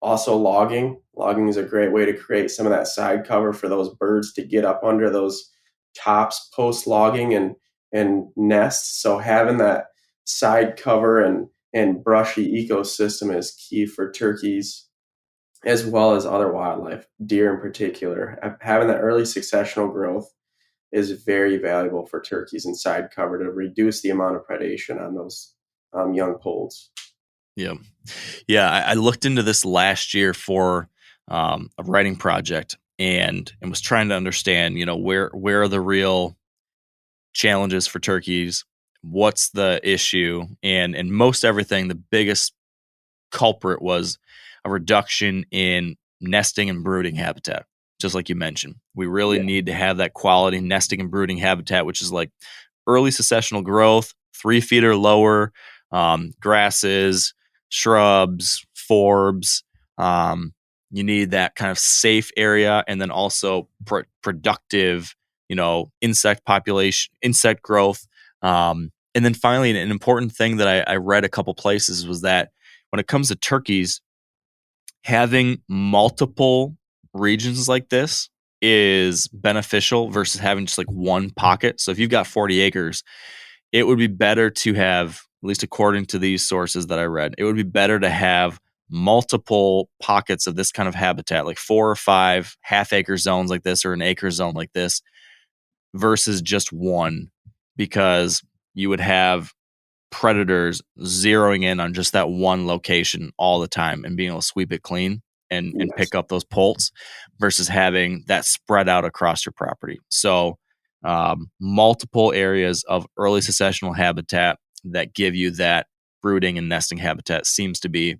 also logging. Logging is a great way to create some of that side cover for those birds to get up under those tops post logging and nest. So having that side cover and brushy ecosystem is key for turkeys, as well as other wildlife, deer in particular. Having that early successional growth is very valuable for turkeys and side cover to reduce the amount of predation on those young poults. Yeah. I looked into this last year for a writing project and was trying to understand, where are the real challenges for turkeys? What's the issue? And most everything, the biggest culprit was a reduction in nesting and brooding habitat. Just like you mentioned, we really need to have that quality nesting and brooding habitat, which is like early successional growth, 3 feet or lower, grasses, shrubs, forbs. You need that kind of safe area, and then also productive, insect population, insect growth, And then finally, an important thing that I read a couple places was that when it comes to turkeys, having multiple regions like this is beneficial versus having just like one pocket. So if you've got 40 acres, it would be better to have, at least according to these sources that I read, it would be better to have multiple pockets of this kind of habitat, like 4 or 5 half-acre zones like this or an acre zone like this versus just one, because you would have predators zeroing in on just that one location all the time and being able to sweep it clean and pick up those poults versus having that spread out across your property. So multiple areas of early successional habitat that give you that brooding and nesting habitat seems to be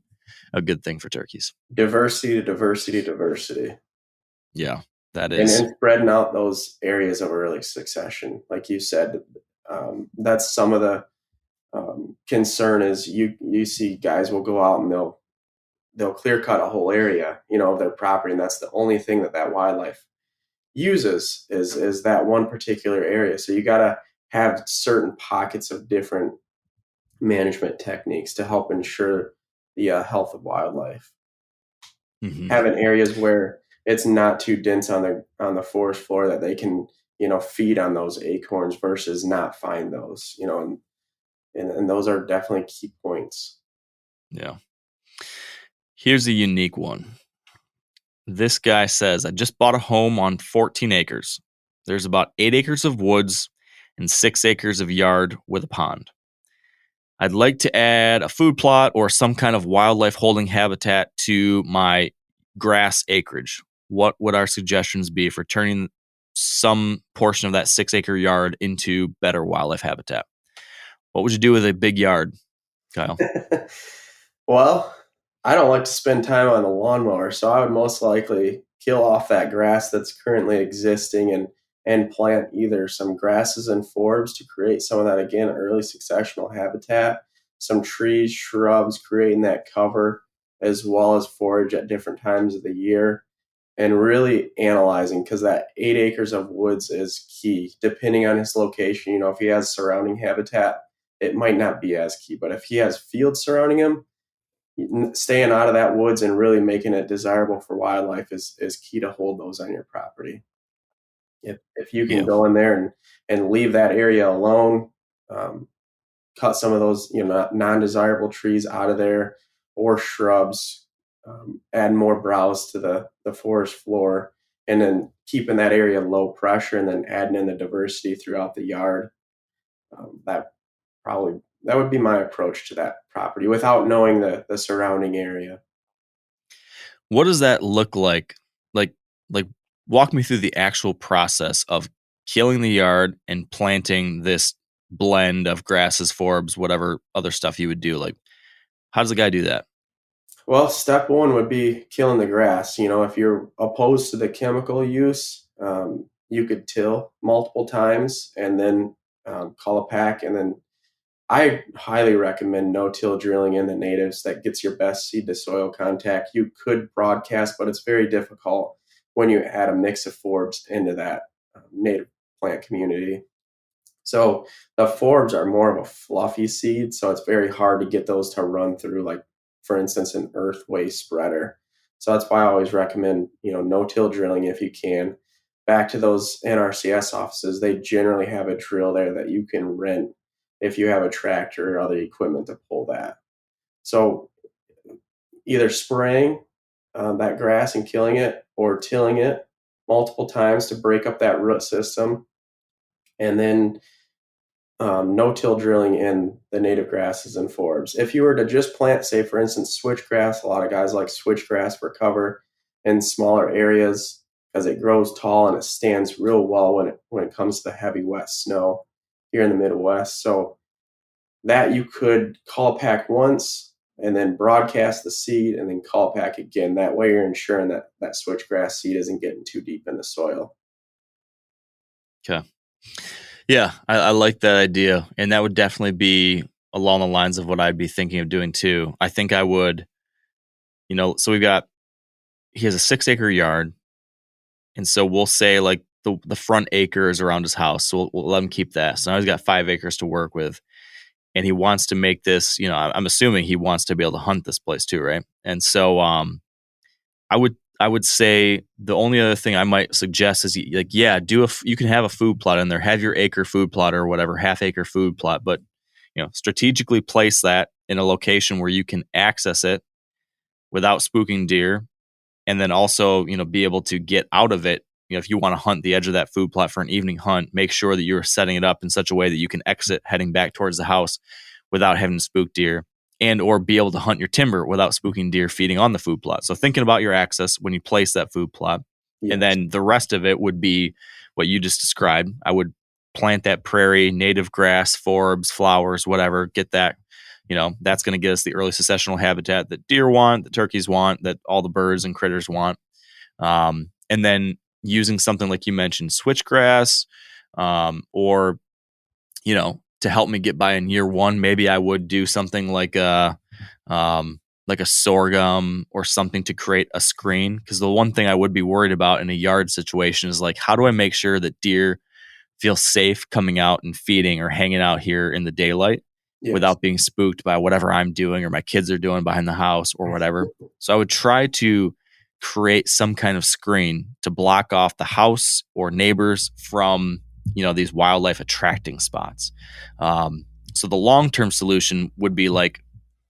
a good thing for turkeys. Diversity to diversity, diversity. Yeah, that is. And spreading out those areas of early succession. Like you said, that's some of the concern is you see guys will go out and they'll clear cut a whole area, of their property. And that's the only thing that wildlife uses is that one particular area. So you got to have certain pockets of different management techniques to help ensure the health of wildlife. Mm-hmm. Having areas where it's not too dense on the forest floor that they can, feed on those acorns versus not find those, and those are definitely key points. Yeah. Here's a unique one. This guy says, I just bought a home on 14 acres. There's about 8 acres of woods and 6 acres of yard with a pond. I'd like to add a food plot or some kind of wildlife holding habitat to my grass acreage. What would our suggestions be for turning some portion of that 6-acre yard into better wildlife habitat? What would you do with a big yard, Kyle? Well, I don't like to spend time on the lawnmower, so I would most likely kill off that grass that's currently existing and plant either some grasses and forbs to create some of that, again, early successional habitat, some trees, shrubs, creating that cover, as well as forage at different times of the year, and really analyzing, because that 8 acres of woods is key. Depending on his location, if he has surrounding habitat, it might not be as key, but if he has fields surrounding him, staying out of that woods and really making it desirable for wildlife is key to hold those on your property. If you can go in there and leave that area alone, cut some of those non-desirable trees out of there or shrubs, add more browse to the forest floor, and then keeping that area low pressure and then adding in the diversity throughout the yard, that would be my approach to that property without knowing the surrounding area. What does that look like? Like walk me through the actual process of killing the yard and planting this blend of grasses, forbs, whatever other stuff you would do. Like, how does the guy do that? Well, step one would be killing the grass. If you're opposed to the chemical use, you could till multiple times and then call a pack, and then I highly recommend no-till drilling in the natives. That gets your best seed to soil contact. You could broadcast, but it's very difficult when you add a mix of forbs into that native plant community. So the forbs are more of a fluffy seed, so it's very hard to get those to run through, like, for instance, an earth waste spreader. So that's why I always recommend, no-till drilling if you can. Back to those NRCS offices, they generally have a drill there that you can rent if you have a tractor or other equipment to pull that. So either spraying that grass and killing it, or tilling it multiple times to break up that root system, and then no-till drilling in the native grasses and forbs. If you were to just plant, say, for instance, switchgrass, a lot of guys like switchgrass for cover in smaller areas because it grows tall and it stands real well when it comes to heavy, wet snow here in the Midwest. So that you could call pack once and then broadcast the seed and then call pack again. That way you're ensuring that switchgrass seed isn't getting too deep in the soil. Okay. Yeah, I like that idea. And that would definitely be along the lines of what I'd be thinking of doing too. I think I would, so he has a 6-acre yard. And so we'll say like the front acre is around his house. So we'll let him keep that. So now he's got 5 acres to work with. and he wants to make this, I'm assuming he wants to be able to hunt this place too, right? And so I would say the only other thing I might suggest is you can have a food plot in there, have your acre food plot or whatever, half acre food plot, but strategically place that in a location where you can access it without spooking deer, and then also be able to get out of it. If you want to hunt the edge of that food plot for an evening hunt, make sure that you're setting it up in such a way that you can exit heading back towards the house without having to spook deer, and or be able to hunt your timber without spooking deer feeding on the food plot. So thinking about your access when you place that food plot. Yes. And then the rest of it would be what you just described. I would plant that prairie, native grass, forbs, flowers, whatever, get that. That's going to get us the early successional habitat that deer want, that turkeys want, that all the birds and critters want. And then using something like you mentioned, switchgrass, or, to help me get by in year one, maybe I would do something like a sorghum or something to create a screen. Because the one thing I would be worried about in a yard situation is like, how do I make sure that deer feel safe coming out and feeding or hanging out here in the daylight? Yes. Without being spooked by whatever I'm doing or my kids are doing behind the house or whatever. So I would try to create some kind of screen to block off the house or neighbors from, these wildlife attracting spots. So the long-term solution would be like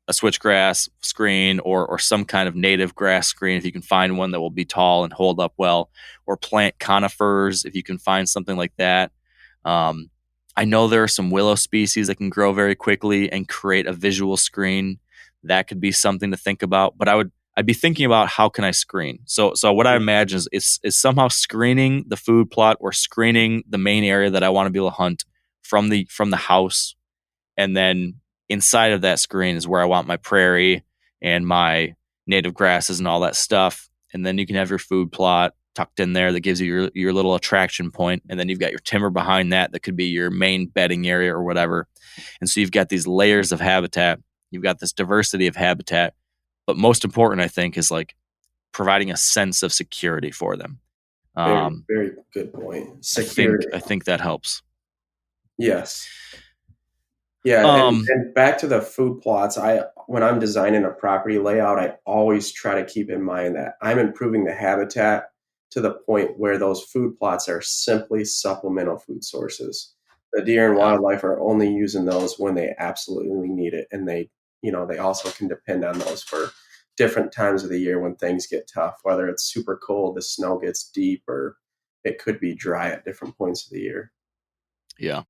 a switchgrass screen or some kind of native grass screen if you can find one that will be tall and hold up well, or plant conifers if you can find something like that. I know there are some willow species that can grow very quickly and create a visual screen. That could be something to think about, but I'd be thinking about how can I screen? So what I imagine is somehow screening the food plot or screening the main area that I want to be able to hunt from the house. And then inside of that screen is where I want my prairie and my native grasses and all that stuff. And then you can have your food plot tucked in there that gives you your little attraction point. And then you've got your timber behind that could be your main bedding area or whatever. And so you've got these layers of habitat. You've got this diversity of habitat. But most important, I think, is like providing a sense of security for them. Very, very good point. Security. I think that helps. Yes. Yeah. And back to the food plots, when I'm designing a property layout, I always try to keep in mind that I'm improving the habitat to the point where those food plots are simply supplemental food sources. The deer and wildlife are only using those when they absolutely need it. And they also can depend on those for different times of the year when things get tough, whether it's super cold, the snow gets deep, or it could be dry at different points of the year. Yeah.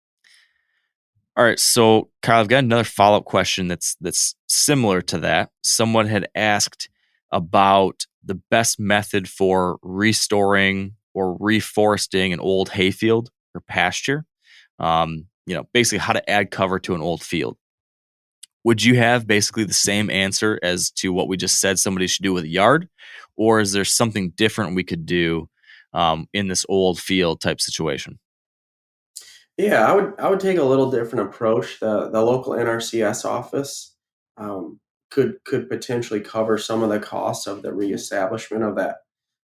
All right. So Kyle, I've got another follow-up question that's similar to that. Someone had asked about the best method for restoring or reforesting an old hayfield or pasture. Basically how to add cover to an old field. Would you have basically the same answer as to what we just said somebody should do with a yard? Or is there something different we could do in this old field type situation? Yeah, I would take a little different approach. The local NRCS office could potentially cover some of the costs of the reestablishment of that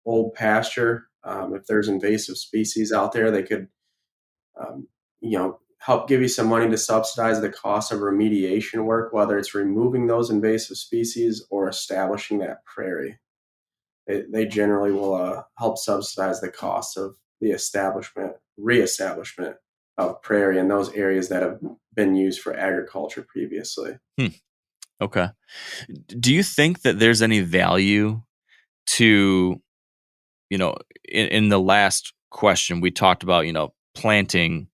old pasture. If there's invasive species out there, they could, help give you some money to subsidize the cost of remediation work, whether it's removing those invasive species or establishing that prairie. They generally will help subsidize the cost of the reestablishment of prairie in those areas that have been used for agriculture previously. Okay. Do you think that there's any value to, in the last question, we talked about, planting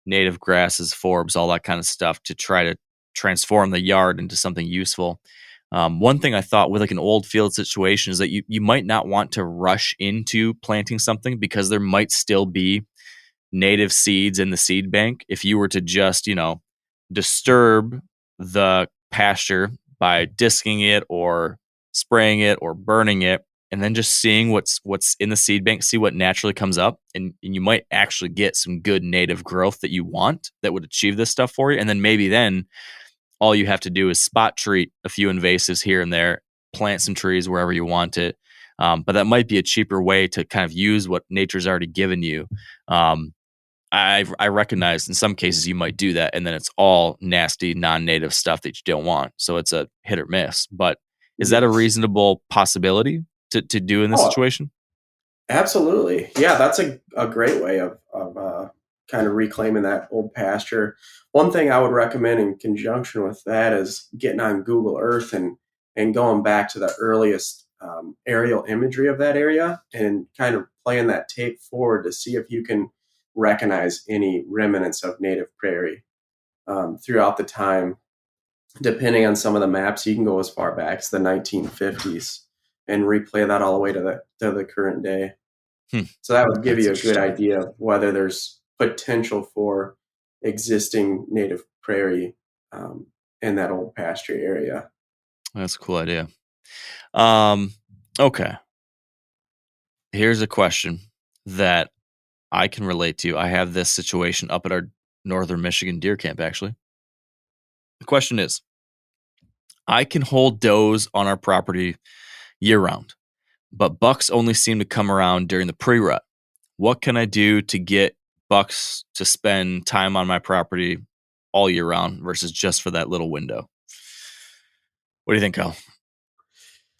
native grasses, forbs, all that kind of stuff to try to transform the yard into something useful. One thing I thought with like an old field situation is that you might not want to rush into planting something because there might still be native seeds in the seed bank. If you were to just, disturb the pasture by disking it or spraying it or burning it, and then just seeing what's in the seed bank, see what naturally comes up, and you might actually get some good native growth that you want that would achieve this stuff for you. And then maybe all you have to do is spot treat a few invasives here and there, plant some trees wherever you want it. But that might be a cheaper way to kind of use what nature's already given you. I recognize in some cases you might do that, and then it's all nasty, non-native stuff that you don't want. So it's a hit or miss. But is that a reasonable possibility to do in this situation? Absolutely. Yeah, that's a great way of kind of reclaiming that old pasture. One thing I would recommend in conjunction with that is getting on Google Earth and going back to the earliest aerial imagery of that area and kind of playing that tape forward to see if you can recognize any remnants of native prairie throughout the time. Depending on some of the maps, you can go as far back as the 1950s and replay that all the way to the current day. So that would give you a good idea of whether there's potential for existing native prairie in that old pasture area. That's a cool idea. Okay. Here's a question that I can relate to. I have this situation up at our Northern Michigan deer camp, actually. The question is, I can hold does on our property year round, but bucks only seem to come around during the pre-rut. What can I do to get bucks to spend time on my property all year round versus just for that little window? What do you think, Kyle?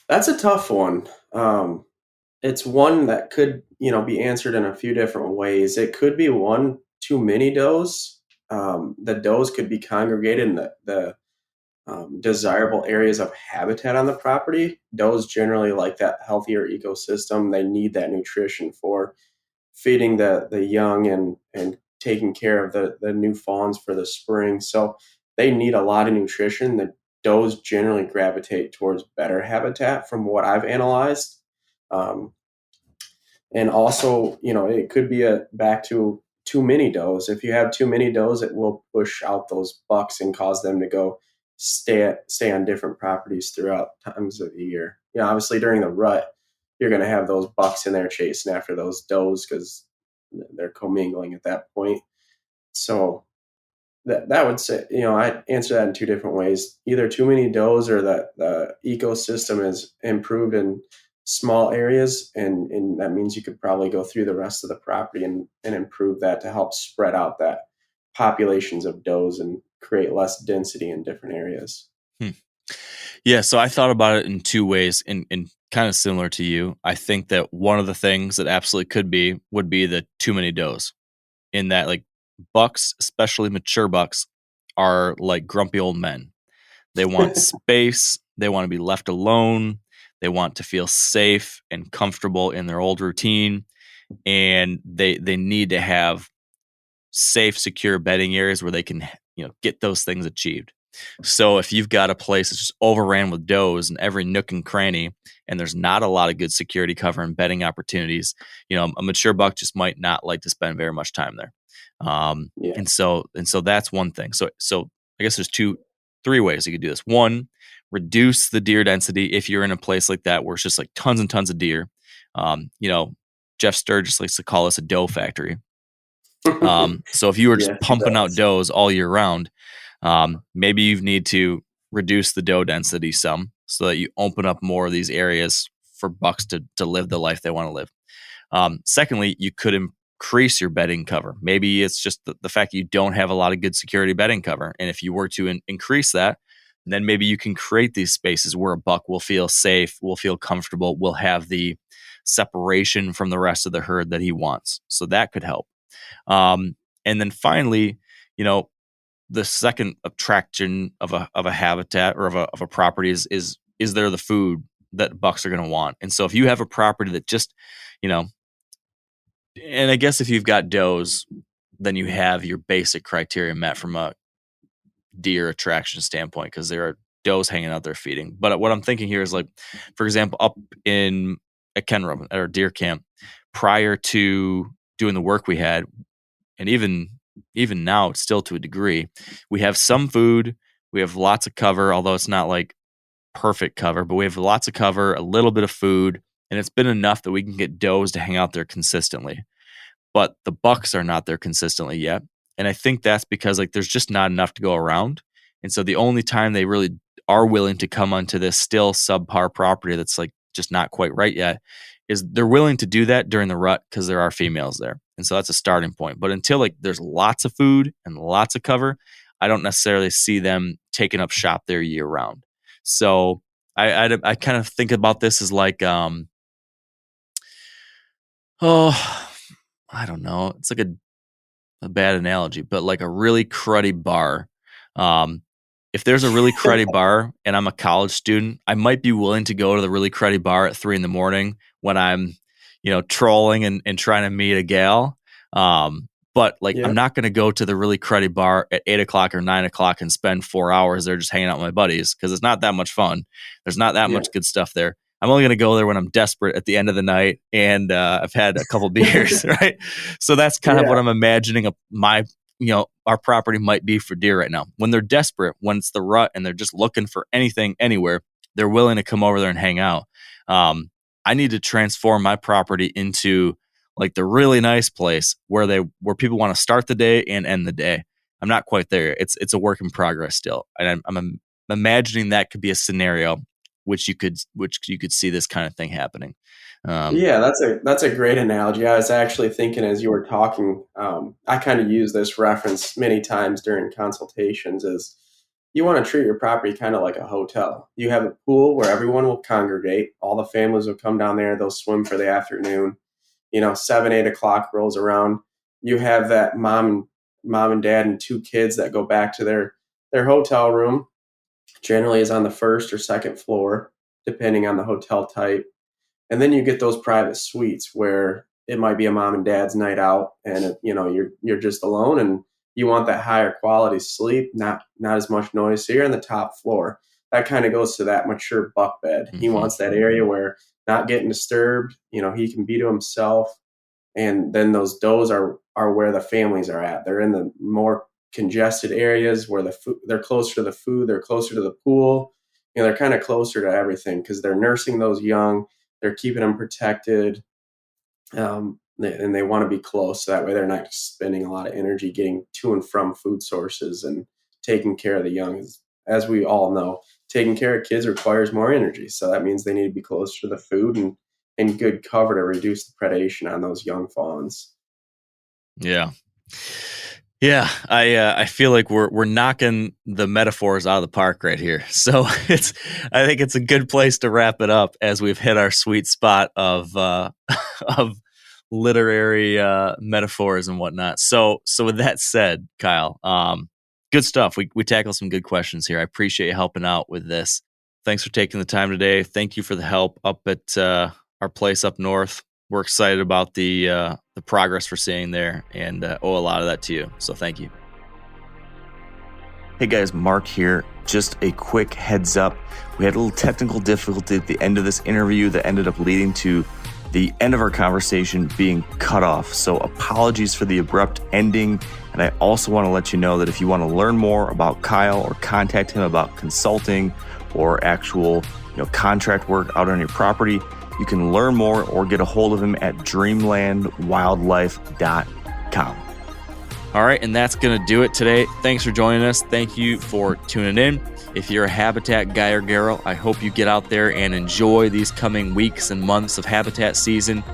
That's a tough one. It's one that could, be answered in a few different ways. It could be one too many does. The does could be congregated in the desirable areas of habitat on the property. Does generally like that healthier ecosystem. They need that nutrition for feeding the young and taking care of the new fawns for the spring. So they need a lot of nutrition. The does generally gravitate towards better habitat from what I've analyzed. And also, it could be back to too many does. If you have too many does, it will push out those bucks and cause them to go stay on different properties throughout times of the year. Obviously during the rut, you're going to have those bucks in there chasing after those does because they're commingling at that point. So that would say, I'd answer that in two different ways. Either too many does or that the ecosystem is improved in small areas, and that means you could probably go through the rest of the property and improve that to help spread out that populations of does and create less density in different areas. Yeah, so I thought about it in two ways, and kind of similar to you. I think that one of the things that absolutely would be the too many does, in that like bucks, especially mature bucks, are like grumpy old men. They want space. They want to be left alone. They want to feel safe and comfortable in their old routine, and they need to have safe, secure bedding areas where they can get those things achieved. So if you've got a place that's just overran with does in every nook and cranny, and there's not a lot of good security cover and bedding opportunities, a mature buck just might not like to spend very much time there. And so that's one thing. So I guess there's three ways you could do this. One, reduce the deer density if you're in a place like that where it's just like tons and tons of deer. Jeff Sturgis likes to call us a doe factory. So if you were just pumping out does all year round, maybe you need to reduce the doe density some so that you open up more of these areas for bucks to live the life they want to live. Secondly, you could increase your bedding cover. Maybe it's just the fact that you don't have a lot of good security bedding cover. And if you were to increase that, then maybe you can create these spaces where a buck will feel safe, will feel comfortable, will have the separation from the rest of the herd that he wants. So that could help. And then finally, the second attraction of a habitat or of a property is there the food that bucks are going to want. And so if you have a property that just, and I guess if you've got does, then you have your basic criteria met from a deer attraction standpoint, because there are does hanging out there feeding. But what I'm thinking here is, like, for example, up at Kenrome at our deer camp, prior to doing the work we had, and even now, still to a degree, we have some food, we have lots of cover, although it's not like perfect cover, but we have lots of cover, a little bit of food, and it's been enough that we can get does to hang out there consistently. But the bucks are not there consistently yet. And I think that's because there's just not enough to go around. And so the only time they really are willing to come onto this still subpar property that's just not quite right yet is they're willing to do that during the rut because there are females there. And so that's a starting point. But until like there's lots of food and lots of cover, I don't necessarily see them taking up shop there year round. So I kind of think about this as like, I don't know. It's like a bad analogy, but like a really cruddy bar. If there's a really cruddy bar and I'm a college student, I might be willing to go to the really cruddy bar at 3 a.m. when I'm, trolling and trying to meet a gal. But like, I'm not going to go to the really cruddy bar at 8 o'clock or 9 o'clock and spend 4 hours there just hanging out with my buddies, because it's not that much fun. There's not that much good stuff there. I'm only going to go there when I'm desperate at the end of the night and I've had a couple beers, right? So that's kind of what I'm imagining our property might be for deer right now. When they're desperate, when it's the rut and they're just looking for anything, anywhere, they're willing to come over there and hang out. I need to transform my property into like the really nice place where people want to start the day and end the day. I'm not quite there. It's a work in progress still. And I'm imagining that could be a scenario which you could see this kind of thing happening. That's a great analogy. I was actually thinking as you were talking, I kind of use this reference many times during consultations, is you want to treat your property kind of like a hotel. You have a pool where everyone will congregate. All the families will come down there. They'll swim for the afternoon. 7, 8 o'clock rolls around. You have that mom and dad and 2 kids that go back to their hotel room. Generally is on the first or second floor, depending on the hotel type. And then you get those private suites where it might be a mom and dad's night out, and you're just alone, and you want that higher quality sleep, not as much noise. So you're on the top floor. That kind of goes to that mature buck bed. Mm-hmm. He wants that area where not getting disturbed. He can be to himself. And then those does are where the families are at. They're in the more congested areas where they're closer to the food, they're closer to the pool, they're kind of closer to everything because they're nursing those young, they're keeping them protected, and they want to be close, so that way they're not spending a lot of energy getting to and from food sources and taking care of the young. As we all know, taking care of kids requires more energy, so that means they need to be closer to the food and good cover to reduce the predation on those young fawns. Yeah, I feel like we're knocking the metaphors out of the park right here. So I think it's a good place to wrap it up as we've hit our sweet spot of literary metaphors and whatnot. So with that said, Kyle, good stuff. We tackled some good questions here. I appreciate you helping out with this. Thanks for taking the time today. Thank you for the help up at our place up north. We're excited about the progress we're seeing there, and owe a lot of that to you. So thank you. Hey guys, Mark here. Just a quick heads up. We had a little technical difficulty at the end of this interview that ended up leading to the end of our conversation being cut off. So apologies for the abrupt ending. And I also want to let you know that if you want to learn more about Kyle or contact him about consulting or actual contract work out on your property, you can learn more or get a hold of him at dreamlandwildlife.com. All right, and that's going to do it today. Thanks for joining us. Thank you for tuning in. If you're a habitat guy or girl, I hope you get out there and enjoy these coming weeks and months of habitat season,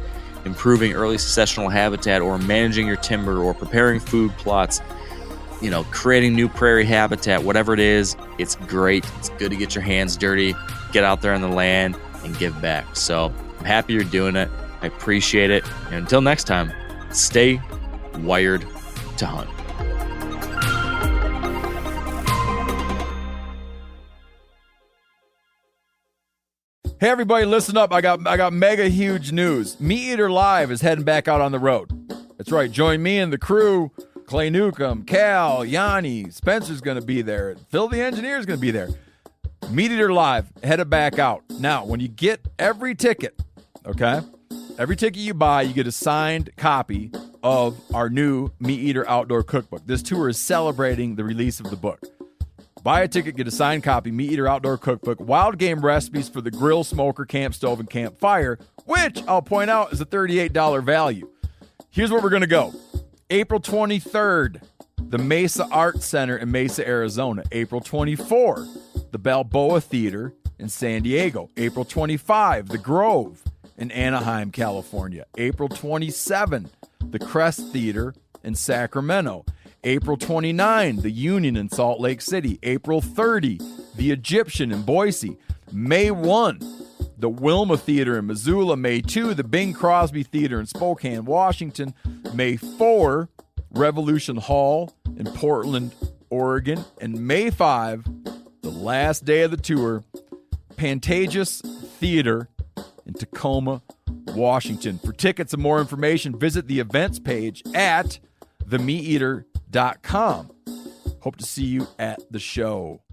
improving early successional habitat or managing your timber or preparing food plots, creating new prairie habitat, whatever it is. It's great. It's good to get your hands dirty, get out there on the land, and give back. So I'm happy you're doing it. I appreciate it. And until next time, stay wired to hunt. Hey everybody, listen up. I got mega huge news. Meat Eater Live is heading back out on the road. That's right. Join me and the crew. Clay Newcomb, Cal, Yanni, Spencer's going to be there. Phil the engineer's going to be there. Meat Eater Live, headed back out. Now, when you get every ticket, okay, every ticket you buy, you get a signed copy of our new Meat Eater Outdoor Cookbook. This tour is celebrating the release of the book. Buy a ticket, get a signed copy, Meat Eater Outdoor Cookbook, wild game recipes for the grill, smoker, camp stove, and campfire, which I'll point out is a $38 value. Here's where we're going to go. April 23rd, the Mesa Arts Center in Mesa, Arizona. April 24th, the Balboa Theater in San Diego. April 25, the Grove in Anaheim, California. April 27, the Crest Theater in Sacramento. April 29, the Union in Salt Lake City. April 30, the Egyptian in Boise. May 1, the Wilma Theater in Missoula. May 2, the Bing Crosby Theater in Spokane, Washington. May 4, Revolution Hall in Portland, Oregon. And May 5, the last day of the tour, Pantages Theater in Tacoma, Washington. For tickets and more information, visit the events page at themeateater.com. Hope to see you at the show.